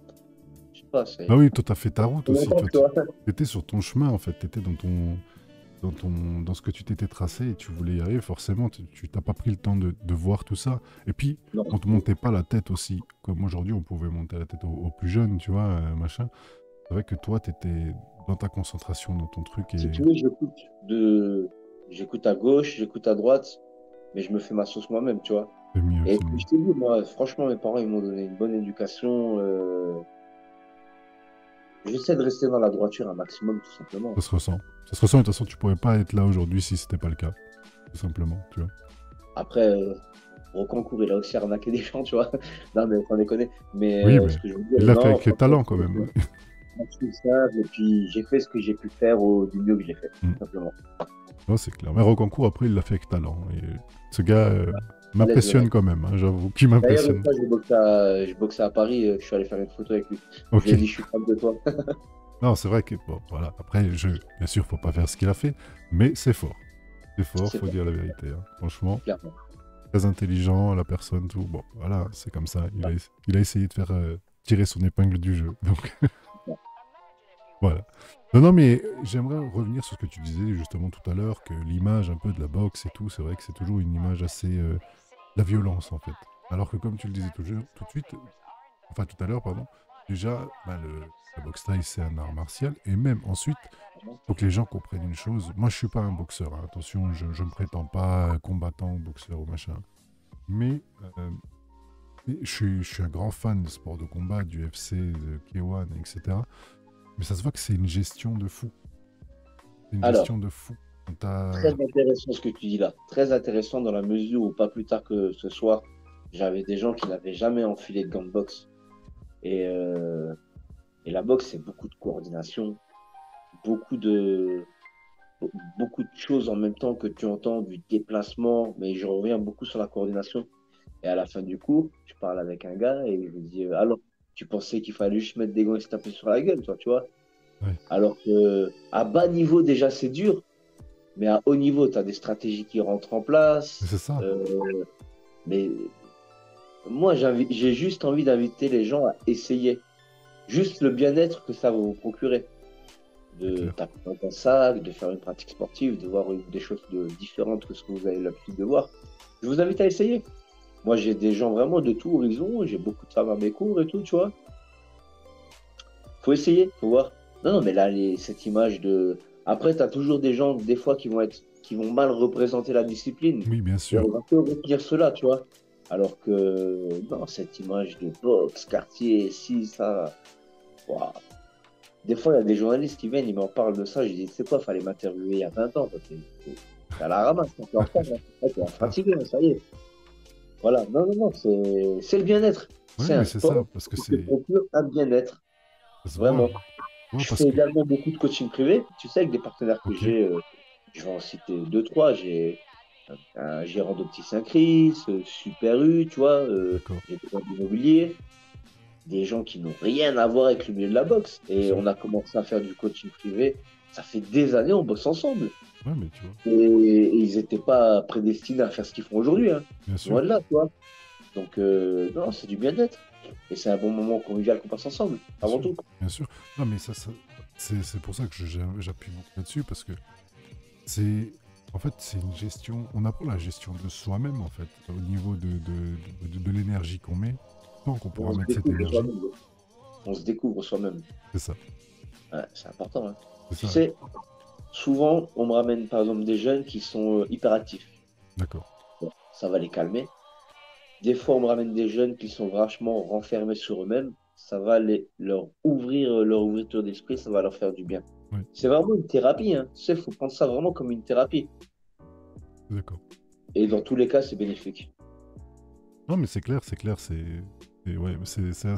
[SPEAKER 2] sais pas,
[SPEAKER 1] Bah
[SPEAKER 2] c'est
[SPEAKER 1] oui, toi, tu as fait ta route aussi,
[SPEAKER 2] longtemps
[SPEAKER 1] toi,
[SPEAKER 2] que tu vois ça.
[SPEAKER 1] tu étais sur ton chemin, en fait, tu étais dans ce que tu t'étais tracé et tu voulais y arriver, forcément, tu t'as pas pris le temps de voir tout ça. Et puis,
[SPEAKER 2] Non.
[SPEAKER 1] on te montait pas la tête aussi, comme aujourd'hui, on pouvait monter la tête aux plus jeunes, tu vois, machin. C'est vrai que toi, tu étais dans ta concentration, dans ton truc,
[SPEAKER 2] Si
[SPEAKER 1] et
[SPEAKER 2] tu veux, j'écoute à gauche, j'écoute à droite, mais je me fais ma sauce moi-même, tu vois.
[SPEAKER 1] c'est mieux,
[SPEAKER 2] Et
[SPEAKER 1] c'est
[SPEAKER 2] puis
[SPEAKER 1] mieux.
[SPEAKER 2] je t'ai dit, moi, franchement, mes parents, ils m'ont donné une bonne éducation. J'essaie de rester dans la droiture un maximum, tout simplement.
[SPEAKER 1] Ça se ressent. Ça se ressent, de toute façon, tu pourrais pas être là aujourd'hui si c'était pas le cas, tout simplement, tu vois.
[SPEAKER 2] Après, au concours, il a aussi arnaqué des gens, tu vois. Non, mais sans déconner. Mais
[SPEAKER 1] Oui, mais
[SPEAKER 2] ce que je veux dire,
[SPEAKER 1] il l'a fait
[SPEAKER 2] non,
[SPEAKER 1] avec les
[SPEAKER 2] franchement,
[SPEAKER 1] talents quand même.
[SPEAKER 2] je suis simple. Et puis, j'ai fait ce que j'ai pu faire du mieux que j'ai fait,
[SPEAKER 1] Mm.
[SPEAKER 2] tout simplement.
[SPEAKER 1] Ouais, c'est clair. Mais Rocancourt, après, il l'a fait avec talent. Et ce gars
[SPEAKER 2] À l'aise, le
[SPEAKER 1] m'impressionne
[SPEAKER 2] mec.
[SPEAKER 1] quand même, hein, j'avoue, qu'il
[SPEAKER 2] D'ailleurs, une
[SPEAKER 1] m'impressionne.
[SPEAKER 2] fois, je boxais à Paris, je suis allé faire une photo avec lui. Je
[SPEAKER 1] Ok.
[SPEAKER 2] lui ai dit, je suis fan de toi.
[SPEAKER 1] Non, c'est vrai que, bon, voilà. Après, bien sûr, faut pas faire ce qu'il a fait, mais c'est fort. C'est fort,
[SPEAKER 2] C'est
[SPEAKER 1] faut
[SPEAKER 2] fort,
[SPEAKER 1] dire la vérité, hein. Franchement,
[SPEAKER 2] clairement.
[SPEAKER 1] très intelligent, la personne, tout. Bon, voilà, c'est comme ça. Il a essayé de faire tirer son épingle du jeu. Donc, voilà. Non, non, mais j'aimerais revenir sur ce que tu disais justement tout à l'heure, que l'image un peu de la boxe et tout, c'est vrai que c'est toujours une image assez... la violence, en fait. Alors que comme tu le disais tout de suite, enfin tout à l'heure, pardon, déjà, bah, la boxe thaï, c'est un art martial. Et même ensuite, faut que les gens comprennent une chose. Moi, je suis pas un boxeur, hein. Attention, je ne me prétends pas combattant, boxeur ou machin. Mais je suis un grand fan de sport de combat, du UFC, de K1, etc. Mais ça se voit que c'est une gestion de fou. C'est une
[SPEAKER 2] Alors,
[SPEAKER 1] gestion de fou. Quand
[SPEAKER 2] très
[SPEAKER 1] t'as-
[SPEAKER 2] intéressant ce que tu dis là. Très intéressant dans la mesure où, pas plus tard que ce soir, j'avais des gens qui n'avaient jamais enfilé de gants de boxe. Et, euh, et la boxe, c'est beaucoup de coordination, beaucoup de, beaucoup de choses en même temps que tu entends, du déplacement, mais je reviens beaucoup sur la coordination. Et à la fin du cours, je parle avec un gars et je lui dis, alors, tu pensais qu'il fallait juste mettre des gants et se taper sur la gueule, toi, tu vois?
[SPEAKER 1] Ouais,
[SPEAKER 2] Alors que à bas niveau, déjà, c'est dur, mais à haut niveau, tu as des stratégies qui rentrent en
[SPEAKER 1] mais
[SPEAKER 2] place.
[SPEAKER 1] c'est ça,
[SPEAKER 2] Mais moi, j'ai juste envie d'inviter les gens à essayer. Juste le bien-être que ça va vous procurer.
[SPEAKER 1] c'est
[SPEAKER 2] De
[SPEAKER 1] clair.
[SPEAKER 2] taper dans un sac, de faire une pratique sportive, de voir des choses différentes que ce que vous avez l'habitude de voir. Je vous invite à essayer. Moi, j'ai des gens vraiment de tout horizon. J'ai beaucoup de femmes à mes cours et tout, tu vois. Faut essayer, faut voir. Non, non, mais là, cette image de. Après, tu as toujours des gens, des fois, qui vont mal représenter la discipline.
[SPEAKER 1] Oui, bien
[SPEAKER 2] Et
[SPEAKER 1] sûr.
[SPEAKER 2] on va que retenir cela, tu vois. Alors que, non, cette image de boxe, quartier, si, ça. Waouh. Des fois, il y a des journalistes qui viennent, ils m'en parlent de ça. Je dis, c'est quoi, fallait m'interviewer il y a 20 ans. T'es à la ramasse, t'es en retard. Hein. Ouais, t'es
[SPEAKER 1] C'est ça.
[SPEAKER 2] fatigué, hein, ça y est. Voilà, non, non, non, c'est le bien-être.
[SPEAKER 1] Oui,
[SPEAKER 2] C'est
[SPEAKER 1] mais
[SPEAKER 2] un
[SPEAKER 1] c'est ça,
[SPEAKER 2] sport
[SPEAKER 1] parce que
[SPEAKER 2] qui te
[SPEAKER 1] c'est...
[SPEAKER 2] procure un bien-être,
[SPEAKER 1] Ça se voit.
[SPEAKER 2] vraiment.
[SPEAKER 1] Ça se voit
[SPEAKER 2] Je
[SPEAKER 1] parce
[SPEAKER 2] fais
[SPEAKER 1] que...
[SPEAKER 2] également beaucoup de coaching privé. Tu sais, avec des partenaires que
[SPEAKER 1] Ok,
[SPEAKER 2] j'ai, je vais en citer deux, trois. J'ai un gérant d'Opticien Chris, Super U, tu vois,
[SPEAKER 1] d'accord,
[SPEAKER 2] j'ai des gens d'immobilier, des gens qui n'ont rien à voir avec le milieu de la boxe.
[SPEAKER 1] bien
[SPEAKER 2] Et
[SPEAKER 1] sûr.
[SPEAKER 2] on a commencé à faire du coaching privé. Ça fait des années, on bosse ensemble.
[SPEAKER 1] Ouais, mais tu vois,
[SPEAKER 2] Et ils n'étaient pas prédestinés à faire ce qu'ils font aujourd'hui, hein.
[SPEAKER 1] bien sûr,
[SPEAKER 2] Loin de là, tu vois. Donc, non, c'est du bien-être. Et c'est un bon moment convivial qu'on passe ensemble,
[SPEAKER 1] bien
[SPEAKER 2] avant
[SPEAKER 1] sûr,
[SPEAKER 2] tout.
[SPEAKER 1] bien sûr. Non, mais c'est pour ça que j'appuie beaucoup là-dessus, parce que c'est, en fait, c'est une gestion, on apprend la gestion de soi-même, en fait, au niveau de l'énergie qu'on met, tant qu'on pourra
[SPEAKER 2] On se
[SPEAKER 1] mettre cette
[SPEAKER 2] découvre
[SPEAKER 1] énergie,
[SPEAKER 2] soi-même. On se découvre soi-même.
[SPEAKER 1] c'est ça,
[SPEAKER 2] Ouais, c'est important, hein.
[SPEAKER 1] c'est
[SPEAKER 2] Tu
[SPEAKER 1] ça,
[SPEAKER 2] sais, souvent, on me ramène par exemple des jeunes qui sont hyperactifs.
[SPEAKER 1] d'accord.
[SPEAKER 2] Bon, ça va les calmer. Des fois, on me ramène des jeunes qui sont vachement renfermés sur eux-mêmes. Ça va leur ouvrir leur ouverture d'esprit, ça va leur faire du bien.
[SPEAKER 1] Oui,
[SPEAKER 2] C'est vraiment une thérapie, hein. Tu sais, il faut prendre ça vraiment comme une thérapie.
[SPEAKER 1] d'accord.
[SPEAKER 2] Et dans tous les cas, c'est bénéfique.
[SPEAKER 1] Non, mais c'est clair, ouais, c'est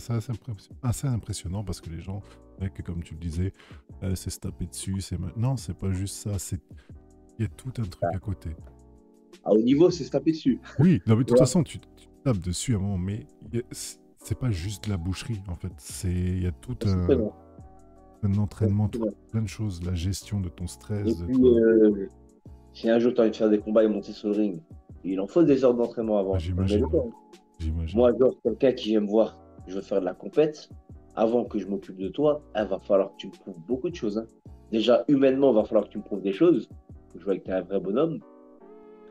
[SPEAKER 1] assez impressionnant parce que les gens, ouais, que comme tu le disais, c'est se taper dessus, non, c'est pas juste ça, il y a tout un truc à côté.
[SPEAKER 2] À haut niveau, c'est se taper dessus.
[SPEAKER 1] Oui, non, mais de
[SPEAKER 2] Tu
[SPEAKER 1] toute
[SPEAKER 2] vois.
[SPEAKER 1] façon, tu tapes dessus à un moment, mais c'est pas juste de la boucherie, en fait. Il y a tout
[SPEAKER 2] C'est très bon.
[SPEAKER 1] un
[SPEAKER 2] C'est
[SPEAKER 1] entraînement,
[SPEAKER 2] très bon.
[SPEAKER 1] plein de choses, la gestion de ton
[SPEAKER 2] Et
[SPEAKER 1] stress, de
[SPEAKER 2] puis,
[SPEAKER 1] toi.
[SPEAKER 2] si un jour tu as envie de faire des combats et monter sur le ring, il en faut des heures d'entraînement
[SPEAKER 1] Bah,
[SPEAKER 2] avant. On est
[SPEAKER 1] j'imagine, ouais.
[SPEAKER 2] d'accord.
[SPEAKER 1] J'imagine.
[SPEAKER 2] Moi, genre, quelqu'un qui vient me voir, je veux faire de la compète, avant que je m'occupe de toi, il va falloir que tu me prouves beaucoup de choses, hein. Déjà, humainement, il va falloir que tu me prouves des choses. Je vois que tu es un vrai bonhomme,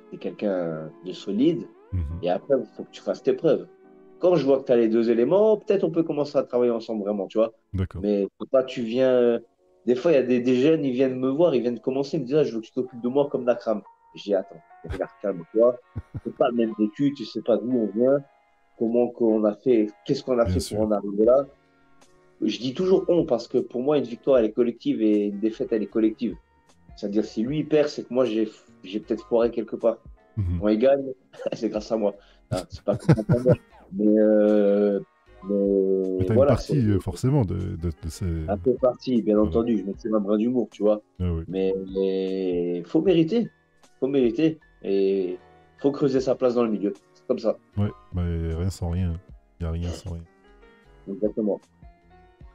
[SPEAKER 2] tu es quelqu'un de solide,
[SPEAKER 1] Mhm.
[SPEAKER 2] et après, il faut que tu fasses tes preuves. Quand je vois que tu as les deux éléments, peut-être on peut commencer à travailler ensemble vraiment, tu vois.
[SPEAKER 1] D'accord.
[SPEAKER 2] Mais faut pas tu viens. Des fois, il y a des jeunes, ils viennent me voir, ils viennent commencer, ils me disent, ah, je veux que tu t'occupes de moi comme d'Akram. Je dis, attends, regarde, calme-toi. C'est pas le même vécu, tu sais pas d'où on vient, comment qu'on a fait, qu'est-ce qu'on a
[SPEAKER 1] Bien
[SPEAKER 2] fait pour
[SPEAKER 1] sûr.
[SPEAKER 2] en arriver là. Je dis toujours on, parce que pour moi, une victoire, elle est collective et une défaite, elle est collective. C'est-à-dire, si lui, il perd, c'est que moi, j'ai peut-être foiré quelque part.
[SPEAKER 1] Mhm.
[SPEAKER 2] Quand il gagne, c'est grâce à moi. Ah, c'est pas comme ça pour moi. Mais,
[SPEAKER 1] Mais
[SPEAKER 2] mais
[SPEAKER 1] t'as une
[SPEAKER 2] voilà, c'est
[SPEAKER 1] partie, forcément, de ces...
[SPEAKER 2] un peu parti, bien
[SPEAKER 1] Voilà.
[SPEAKER 2] entendu. Je mettrai ma brin d'humour, tu vois.
[SPEAKER 1] Ah oui.
[SPEAKER 2] Mais faut mériter. Faut mériter. Et faut creuser sa place dans le milieu. C'est comme ça.
[SPEAKER 1] Ouais, bah, rien sans rien. Il n'y a rien sans rien.
[SPEAKER 2] Exactement.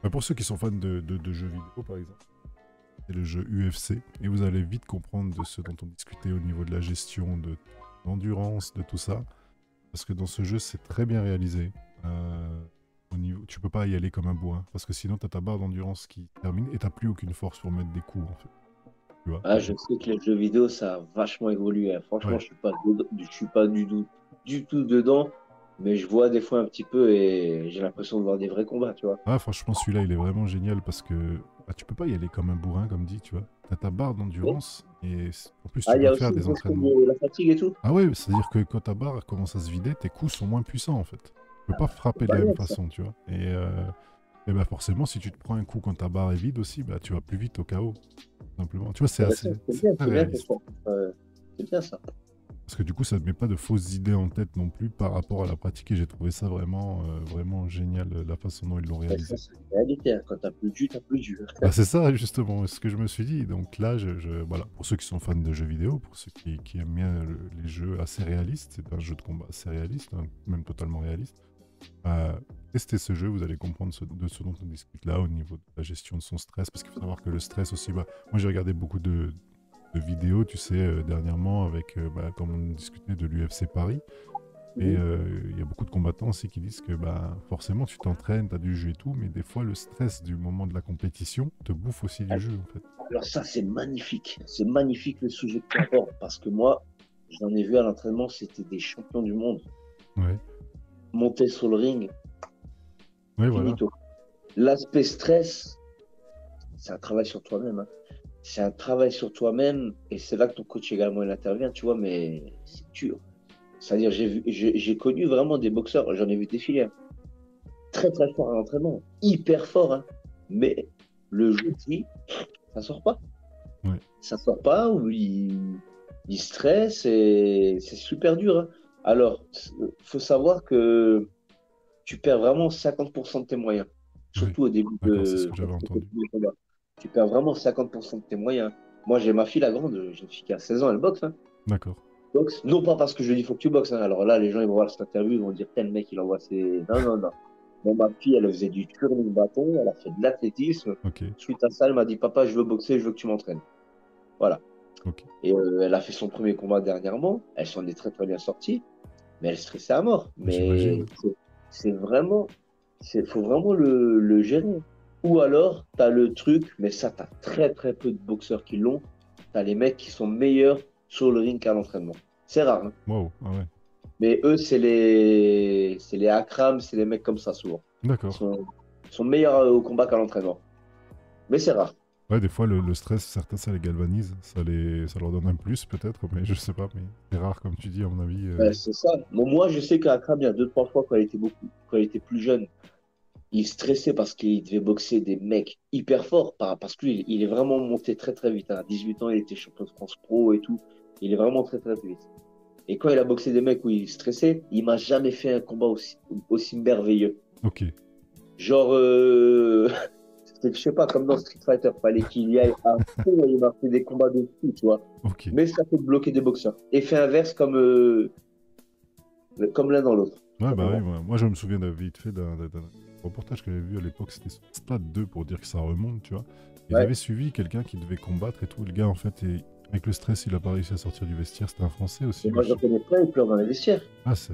[SPEAKER 1] Bah, pour ceux qui sont fans de jeux vidéo, par exemple, c'est le jeu UFC. Et vous allez vite comprendre de ce dont on discutait au niveau de la gestion, de l'endurance, de tout ça. Parce que dans ce jeu, c'est très bien réalisé. Tu peux pas y aller comme un bourrin. Parce que sinon, tu as ta barre d'endurance qui termine et tu plus aucune force pour mettre des coups, en fait. Tu vois?
[SPEAKER 2] Ah, je sais que les jeux vidéo, ça a vachement évolué, hein. Franchement,
[SPEAKER 1] Ouais.
[SPEAKER 2] je suis pas du tout dedans. Mais je vois des fois un petit peu et j'ai l'impression de voir des vrais combats, tu vois.
[SPEAKER 1] Ah, franchement, celui-là, il est vraiment génial parce que bah, tu peux pas y aller comme un bourrin, comme dit, tu vois. T'as ta barre d'endurance et en plus,
[SPEAKER 2] Ah,
[SPEAKER 1] tu
[SPEAKER 2] il y
[SPEAKER 1] dois
[SPEAKER 2] a
[SPEAKER 1] faire
[SPEAKER 2] aussi une
[SPEAKER 1] des
[SPEAKER 2] gestion
[SPEAKER 1] entraînements.
[SPEAKER 2] de la fatigue et tout.
[SPEAKER 1] Ah ouais, c'est-à-dire que quand ta barre commence à se vider, tes coups sont moins puissants, en fait. Tu peux pas
[SPEAKER 2] C'est
[SPEAKER 1] frapper de
[SPEAKER 2] pas
[SPEAKER 1] la même
[SPEAKER 2] bien, ça.
[SPEAKER 1] façon, tu vois. Et bah forcément, si tu te prends un coup quand ta barre est vide aussi, bah tu vas plus vite au KO, tout simplement. Tu vois,
[SPEAKER 2] Intéressant.
[SPEAKER 1] c'est très
[SPEAKER 2] C'est bien que
[SPEAKER 1] réaliste.
[SPEAKER 2] ça. C'est bien ça.
[SPEAKER 1] Parce que du coup, ça ne met pas de fausses idées en tête non plus par rapport à la pratique. Et j'ai trouvé ça vraiment, vraiment génial, la façon dont ils l'ont
[SPEAKER 2] Ouais, ça,
[SPEAKER 1] réalisé.
[SPEAKER 2] c'est la réalité, hein. Quand t'as plus de jus, t'as plus de jus.
[SPEAKER 1] Bah, c'est ça, justement, ce que je me suis dit. Donc là, voilà, pour ceux qui sont fans de jeux vidéo, pour ceux qui aiment bien les jeux assez réalistes, c'est un jeu de combat assez réaliste, hein, même totalement réaliste. Testez ce jeu, vous allez comprendre de ce dont on discute là au niveau de la gestion de son stress. Parce qu'il faut savoir que le stress aussi, bah, moi j'ai regardé beaucoup de vidéos, tu sais, dernièrement, avec, bah, comme on discutait de l'UFC Paris. Et
[SPEAKER 2] Mhm.
[SPEAKER 1] il y a beaucoup de combattants aussi qui disent que bah, forcément tu t'entraînes, tu as du jeu et tout, mais des fois le stress du moment de la compétition te bouffe aussi du jeu en fait.
[SPEAKER 2] Alors ça, c'est magnifique. C'est magnifique le sujet que tu abordes. Parce que moi, j'en ai vu à l'entraînement, c'était des champions du monde.
[SPEAKER 1] Ouais,
[SPEAKER 2] Monter sur le ring,
[SPEAKER 1] ouais, voilà.
[SPEAKER 2] finito. L'aspect stress, c'est un travail sur toi-même, hein. C'est un travail sur toi-même. Et c'est là que ton coach également il intervient, tu vois, mais c'est dur. C'est-à-dire, j'ai connu vraiment des boxeurs, j'en ai vu défiler, hein. Très très fort à l'entraînement, hyper fort, hein. Mais le jeu, ça sort pas.
[SPEAKER 1] Ouais,
[SPEAKER 2] Ça sort pas, ou il stresse et c'est super dur, hein. Alors, faut savoir que tu perds vraiment 50% de tes moyens,
[SPEAKER 1] ouais.
[SPEAKER 2] surtout au début
[SPEAKER 1] D'accord, c'est ce
[SPEAKER 2] de
[SPEAKER 1] que j'avais
[SPEAKER 2] tes
[SPEAKER 1] entendu.
[SPEAKER 2] premiers combats. Tu perds vraiment 50% de tes moyens. Moi, j'ai ma fille, la grande, j'ai une fille qui a 16 ans, elle boxe, hein.
[SPEAKER 1] D'accord.
[SPEAKER 2] Boxe, non pas parce que je lui dis faut que tu boxes, hein. Alors là, les gens ils vont voir cette interview, ils vont dire tel mec il envoie ses. Non, non, non. Bon, ma fille, elle faisait du curling bâton, elle a fait de l'athlétisme.
[SPEAKER 1] Ok,
[SPEAKER 2] Suite à ça, elle m'a dit, papa, je veux boxer, je veux que tu m'entraînes. Voilà.
[SPEAKER 1] ok.
[SPEAKER 2] Et elle a fait son premier combat dernièrement. Elle s'en est très très bien sortie, mais elle stressait à mort. Mais
[SPEAKER 1] J'imagine.
[SPEAKER 2] c'est vraiment, faut vraiment le gérer. Ou alors, tu as le truc, mais ça, tu as très très peu de boxeurs qui l'ont. Tu as les mecs qui sont meilleurs sur le ring qu'à l'entraînement. C'est rare, hein.
[SPEAKER 1] Wow, ah ouais.
[SPEAKER 2] Mais eux, c'est les Akram, c'est les mecs comme ça souvent.
[SPEAKER 1] D'accord.
[SPEAKER 2] Ils sont meilleurs au combat qu'à l'entraînement. Mais c'est rare.
[SPEAKER 1] Ouais, des fois, le stress, certains, ça les galvanise. Ça leur donne un plus, peut-être, mais je sais pas. Mais c'est rare, comme tu dis, à mon avis.
[SPEAKER 2] Ouais, c'est ça. Bon, moi, je sais qu'Akram, il y a deux, trois fois, quand il était plus jeune, il stressait parce qu'il devait boxer des mecs hyper forts. Parce qu'il il est vraiment monté très, très vite, hein. À 18 ans, il était champion de France pro et tout. Il est vraiment très, très vite. Et quand il a boxé des mecs où il stressait, il m'a jamais fait un combat aussi merveilleux.
[SPEAKER 1] Ok.
[SPEAKER 2] Genre, je sais pas, comme dans Street Fighter, fallait qu'il y aille à fond et il m'a fait des combats de fou, tu vois.
[SPEAKER 1] Ok.
[SPEAKER 2] Mais ça peut bloquer des boxeurs. Effet inverse comme l'un dans l'autre.
[SPEAKER 1] Ouais, bah oui,
[SPEAKER 2] Simplement.
[SPEAKER 1] moi je me souviens vite fait d'un reportage que j'avais vu à l'époque, c'était sur Stade 2 pour dire que ça remonte, tu vois. Ils
[SPEAKER 2] Ouais.
[SPEAKER 1] avaient suivi quelqu'un qui devait combattre et tout. Le gars, en fait, avec le stress, il a pas réussi à sortir du vestiaire. C'était un Français
[SPEAKER 2] Et
[SPEAKER 1] aussi.
[SPEAKER 2] moi, j'en connais plein, ils pleurent dans les vestiaires.
[SPEAKER 1] Ah, c'est.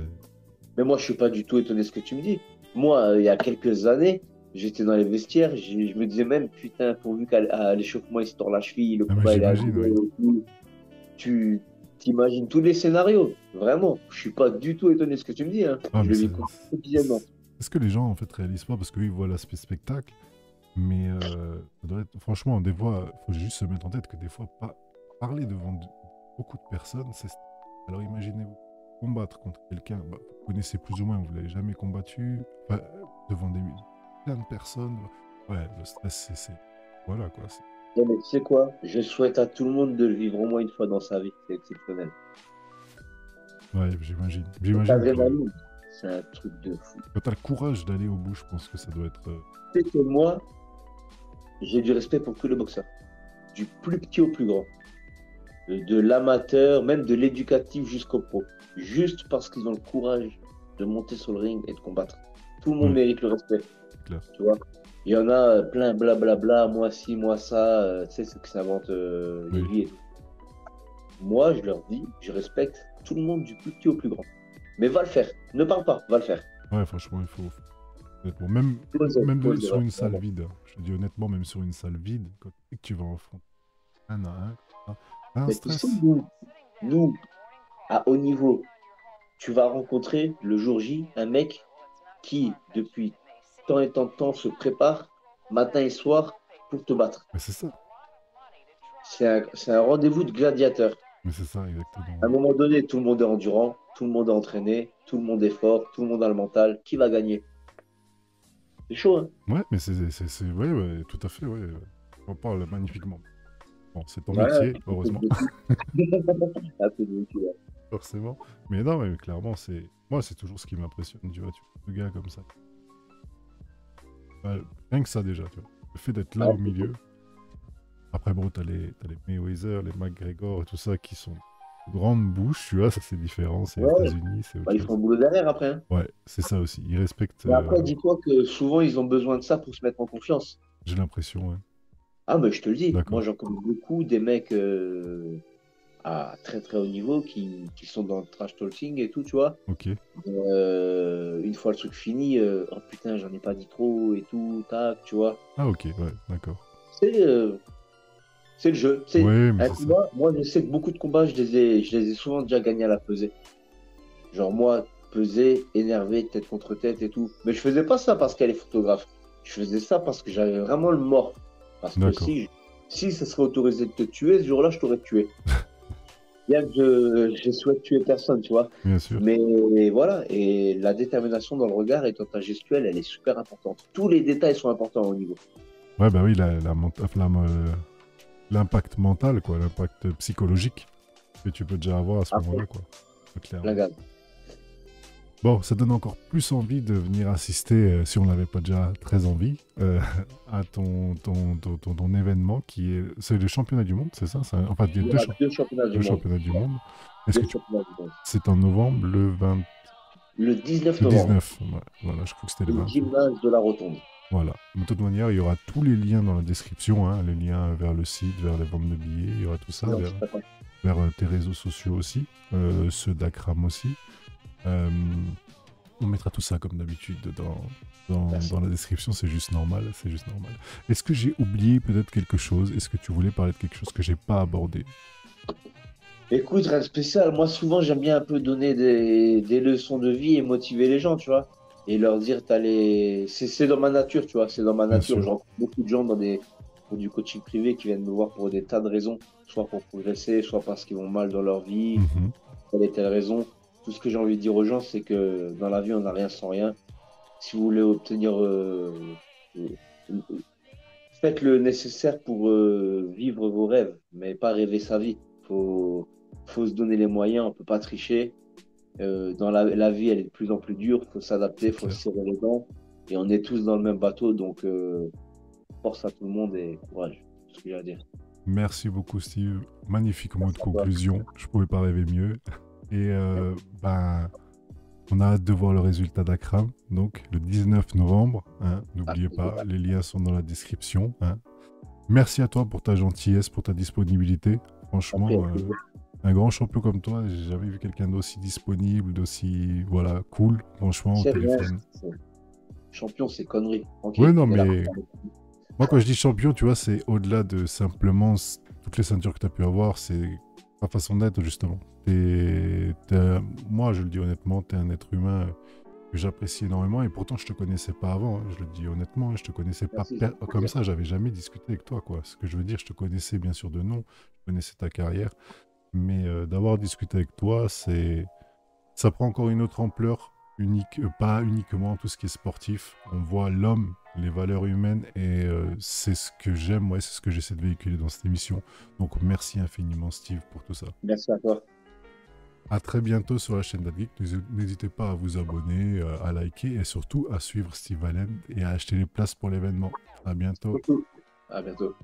[SPEAKER 2] Mais moi, je suis pas du tout étonné de ce que tu me dis. Moi, il y a quelques années, j'étais dans les vestiaires, je me disais même, putain, pourvu qu'à l'échauffement, il se tord la cheville, le
[SPEAKER 1] Ah, mais
[SPEAKER 2] combat, il est à
[SPEAKER 1] j'imagine,
[SPEAKER 2] zéro
[SPEAKER 1] oui.
[SPEAKER 2] et tout. Tu t'imagines tous les scénarios. Vraiment. Je suis pas du tout étonné de ce que tu me dis, hein.
[SPEAKER 1] Ah,
[SPEAKER 2] Je
[SPEAKER 1] mais
[SPEAKER 2] le
[SPEAKER 1] c'est.
[SPEAKER 2] vis quotidiennement.
[SPEAKER 1] Est-ce que les gens, en fait, réalisent pas parce qu'ils voient l'aspect spectacle, mais ça doit être. Franchement, des fois, faut juste se mettre en tête que des fois, parler devant beaucoup de personnes, c'est. Alors imaginez-vous combattre contre quelqu'un, bah, vous connaissez plus ou moins, vous l'avez jamais combattu, enfin, devant plein de personnes. Ouais, le stress, voilà quoi.
[SPEAKER 2] Non, mais tu sais quoi? Je souhaite à tout le monde de le vivre au moins une fois dans sa vie. C'est exceptionnel.
[SPEAKER 1] Ouais, j'imagine.
[SPEAKER 2] Cette
[SPEAKER 1] J'imagine que
[SPEAKER 2] adrénaline, c'est un truc de fou.
[SPEAKER 1] quand t'as le courage d'aller au bout, je pense que ça doit être.
[SPEAKER 2] Tu sais que moi, j'ai du respect pour tous les boxeurs, du plus petit au plus grand, de l'amateur, même de l'éducatif jusqu'au pro, juste parce qu'ils ont le courage de monter sur le ring et de combattre. Tout le monde
[SPEAKER 1] Ouais,
[SPEAKER 2] mérite le respect,
[SPEAKER 1] c'est clair.
[SPEAKER 2] tu vois. Il y en a plein blablabla, moi ci, moi ça, tu sais, ceux qui s'inventent les
[SPEAKER 1] Oui.
[SPEAKER 2] vies et tout. Moi, je leur dis, je respecte tout le monde du plus petit au plus grand. Mais va le faire. Ne parle pas, va le faire.
[SPEAKER 1] Ouais, franchement, il faut. Honnêtement, même,
[SPEAKER 2] Posez,
[SPEAKER 1] même
[SPEAKER 2] posez,
[SPEAKER 1] sur
[SPEAKER 2] ouais,
[SPEAKER 1] une salle
[SPEAKER 2] vraiment.
[SPEAKER 1] vide, hein. Je te dis honnêtement, même sur une salle vide, quand tu sais que tu vas affronter un à un, t'as un
[SPEAKER 2] Mais tu sais,
[SPEAKER 1] stress.
[SPEAKER 2] nous, à haut niveau, tu vas rencontrer le jour J un mec qui, depuis tant et tant de temps, se prépare matin et soir pour te battre.
[SPEAKER 1] Mais c'est ça.
[SPEAKER 2] C'est un rendez-vous de gladiateurs.
[SPEAKER 1] Mais c'est ça,
[SPEAKER 2] À un
[SPEAKER 1] exactement.
[SPEAKER 2] moment donné, tout le monde est endurant, tout le monde est entraîné, tout le monde est fort, tout le monde a le mental. Qui va gagner? C'est chaud, hein?
[SPEAKER 1] Ouais, mais ouais, ouais, tout à fait, ouais. On parle magnifiquement. Bon, c'est ton
[SPEAKER 2] Ouais,
[SPEAKER 1] métier,
[SPEAKER 2] un peu de
[SPEAKER 1] heureusement,
[SPEAKER 2] vécu. Un peu de vécu, ouais.
[SPEAKER 1] forcément. Mais non, mais clairement, moi, c'est toujours ce qui m'impressionne, tu vois, le gars comme ça. Bah, rien que ça, déjà, tu vois. Le fait d'être là
[SPEAKER 2] Ouais,
[SPEAKER 1] au milieu. Après, bon, t'as les Mayweather, les McGregor et tout ça qui sont de grandes bouches, tu vois, ça c'est différent, c'est les
[SPEAKER 2] ouais.
[SPEAKER 1] États-Unis, c'est autre
[SPEAKER 2] Bah, ils font
[SPEAKER 1] chose.
[SPEAKER 2] le boulot derrière après, hein.
[SPEAKER 1] Ouais, c'est ça aussi. Ils respectent,
[SPEAKER 2] Mais après, dis-toi que souvent, ils ont besoin de ça pour se mettre en confiance.
[SPEAKER 1] j'ai l'impression, ouais.
[SPEAKER 2] Ah, mais je te le dis, moi,
[SPEAKER 1] D'accord.
[SPEAKER 2] j'en connais beaucoup des mecs à très très haut niveau qui sont dans le trash talking et tout, tu vois.
[SPEAKER 1] Ok.
[SPEAKER 2] Une fois le truc fini, oh putain, j'en ai pas dit trop et tout, tac, tu vois.
[SPEAKER 1] Ah, ok, ouais, d'accord.
[SPEAKER 2] C'est euh, c'est le jeu. C'est
[SPEAKER 1] Ouais, mais
[SPEAKER 2] un
[SPEAKER 1] c'est ça.
[SPEAKER 2] combat. Moi, je sais que beaucoup de combats, je les ai souvent déjà gagnés à la pesée. Genre, moi, pesée, énervé, tête contre tête et tout. Mais je faisais pas ça parce qu'elle est photographe. Je faisais ça parce que j'avais vraiment le mort. Parce que
[SPEAKER 1] D'accord.
[SPEAKER 2] si ça serait autorisé de te tuer, ce jour-là, je t'aurais tué. Bien que je souhaite tuer personne, tu vois.
[SPEAKER 1] Bien sûr.
[SPEAKER 2] Mais voilà, et la détermination dans le regard et dans ta gestuelle, elle est super importante. Tous les détails sont importants au niveau.
[SPEAKER 1] Ouais, bah oui, l'impact mental, quoi, l'impact psychologique que tu peux déjà avoir à ce
[SPEAKER 2] Après,
[SPEAKER 1] moment-là, quoi.
[SPEAKER 2] la
[SPEAKER 1] Clairement.
[SPEAKER 2] gamme.
[SPEAKER 1] Bon, ça donne encore plus envie de venir assister, si on n'avait pas déjà très envie, à ton événement qui est. C'est le championnat du monde, c'est ça? Enfin, il y a
[SPEAKER 2] Il y aura deux championnats du
[SPEAKER 1] deux
[SPEAKER 2] monde.
[SPEAKER 1] championnats du monde. Est-ce
[SPEAKER 2] Deux
[SPEAKER 1] que
[SPEAKER 2] championnats du monde.
[SPEAKER 1] c'est en novembre, le 20.
[SPEAKER 2] Le 19
[SPEAKER 1] Le
[SPEAKER 2] novembre,
[SPEAKER 1] 19, ouais, voilà, je crois que c'était le
[SPEAKER 2] au
[SPEAKER 1] 20.
[SPEAKER 2] gymnase de la Rotonde.
[SPEAKER 1] Voilà. De toute manière, il y aura tous les liens dans la description, hein, les liens vers le site, vers les ventes de billets, il y aura tout
[SPEAKER 2] C'est
[SPEAKER 1] ça,
[SPEAKER 2] gentil, papa.
[SPEAKER 1] vers tes réseaux sociaux aussi, ceux d'Akram aussi. Euh, on mettra tout ça comme d'habitude
[SPEAKER 2] Merci.
[SPEAKER 1] dans la description, c'est juste normal, c'est juste normal. Est-ce que j'ai oublié peut-être quelque chose? Est-ce que tu voulais parler de quelque chose que j'ai pas abordé?
[SPEAKER 2] Écoute, rien de spécial. Moi, souvent, j'aime bien un peu donner des leçons de vie et motiver les gens, tu vois. Et leur dire, c'est dans ma nature, tu vois. C'est dans ma
[SPEAKER 1] Bien
[SPEAKER 2] nature.
[SPEAKER 1] sûr.
[SPEAKER 2] Je rencontre beaucoup de gens pour du coaching privé qui viennent me voir pour des tas de raisons. Soit pour progresser, soit parce qu'ils vont mal dans leur vie,
[SPEAKER 1] Mhm.
[SPEAKER 2] telle et telle raison. Tout ce que j'ai envie de dire aux gens, c'est que dans la vie, on n'a rien sans rien. Si vous voulez obtenir, euh, faites le nécessaire pour vivre vos rêves, mais pas rêver sa vie. Faut se donner les moyens, on peut pas tricher. La vie, elle est de plus en plus dure, faut s'adapter,
[SPEAKER 1] C'est
[SPEAKER 2] faut se
[SPEAKER 1] clair.
[SPEAKER 2] serrer les dents. Et on est tous dans le même bateau, donc force à tout le monde et courage. C'est ce que j'ai à dire.
[SPEAKER 1] Merci beaucoup, Steve. Magnifique mot de
[SPEAKER 2] Merci à toi.
[SPEAKER 1] conclusion. Je pouvais pas rêver mieux. Et ben, on a hâte de voir le résultat d'Akram. Donc, le 19 novembre. Hein,
[SPEAKER 2] À
[SPEAKER 1] n'oubliez
[SPEAKER 2] plus de
[SPEAKER 1] pas, les liens sont dans la description. Hein. Merci à toi pour ta gentillesse, pour ta disponibilité.
[SPEAKER 2] après,
[SPEAKER 1] Franchement, un grand champion comme toi, j'ai jamais vu quelqu'un d'aussi disponible, d'aussi voilà, cool, franchement, au
[SPEAKER 2] c'est rien.
[SPEAKER 1] téléphone.
[SPEAKER 2] Champion, c'est connerie.
[SPEAKER 1] Ouais,
[SPEAKER 2] Tranquille,
[SPEAKER 1] non,
[SPEAKER 2] on est là.
[SPEAKER 1] mais moi, quand je dis champion, tu vois, c'est au-delà de simplement toutes les ceintures que tu as pu avoir, c'est ta façon d'être, justement. Moi, je le dis honnêtement, tu es un être humain que j'apprécie énormément et pourtant, je te connaissais pas avant, hein, je le dis honnêtement, hein, je te connaissais pas
[SPEAKER 2] Merci, ça fait
[SPEAKER 1] comme
[SPEAKER 2] plaisir.
[SPEAKER 1] ça, j'avais jamais discuté avec toi, quoi. Ce que je veux dire, je te connaissais bien sûr de nom, je connaissais ta carrière, mais d'avoir discuté avec toi, ça prend encore une autre ampleur, pas uniquement tout ce qui est sportif. On voit l'homme, les valeurs humaines, et c'est ce que j'aime, ouais, c'est ce que j'essaie de véhiculer dans cette émission. Donc merci infiniment, Steve, pour tout ça.
[SPEAKER 2] Merci à toi.
[SPEAKER 1] À très bientôt sur la chaîne d'AdGeek. N'hésitez pas à vous abonner, à liker et surtout à suivre Steve Allen et à acheter les places pour l'événement. À bientôt.
[SPEAKER 2] À bientôt.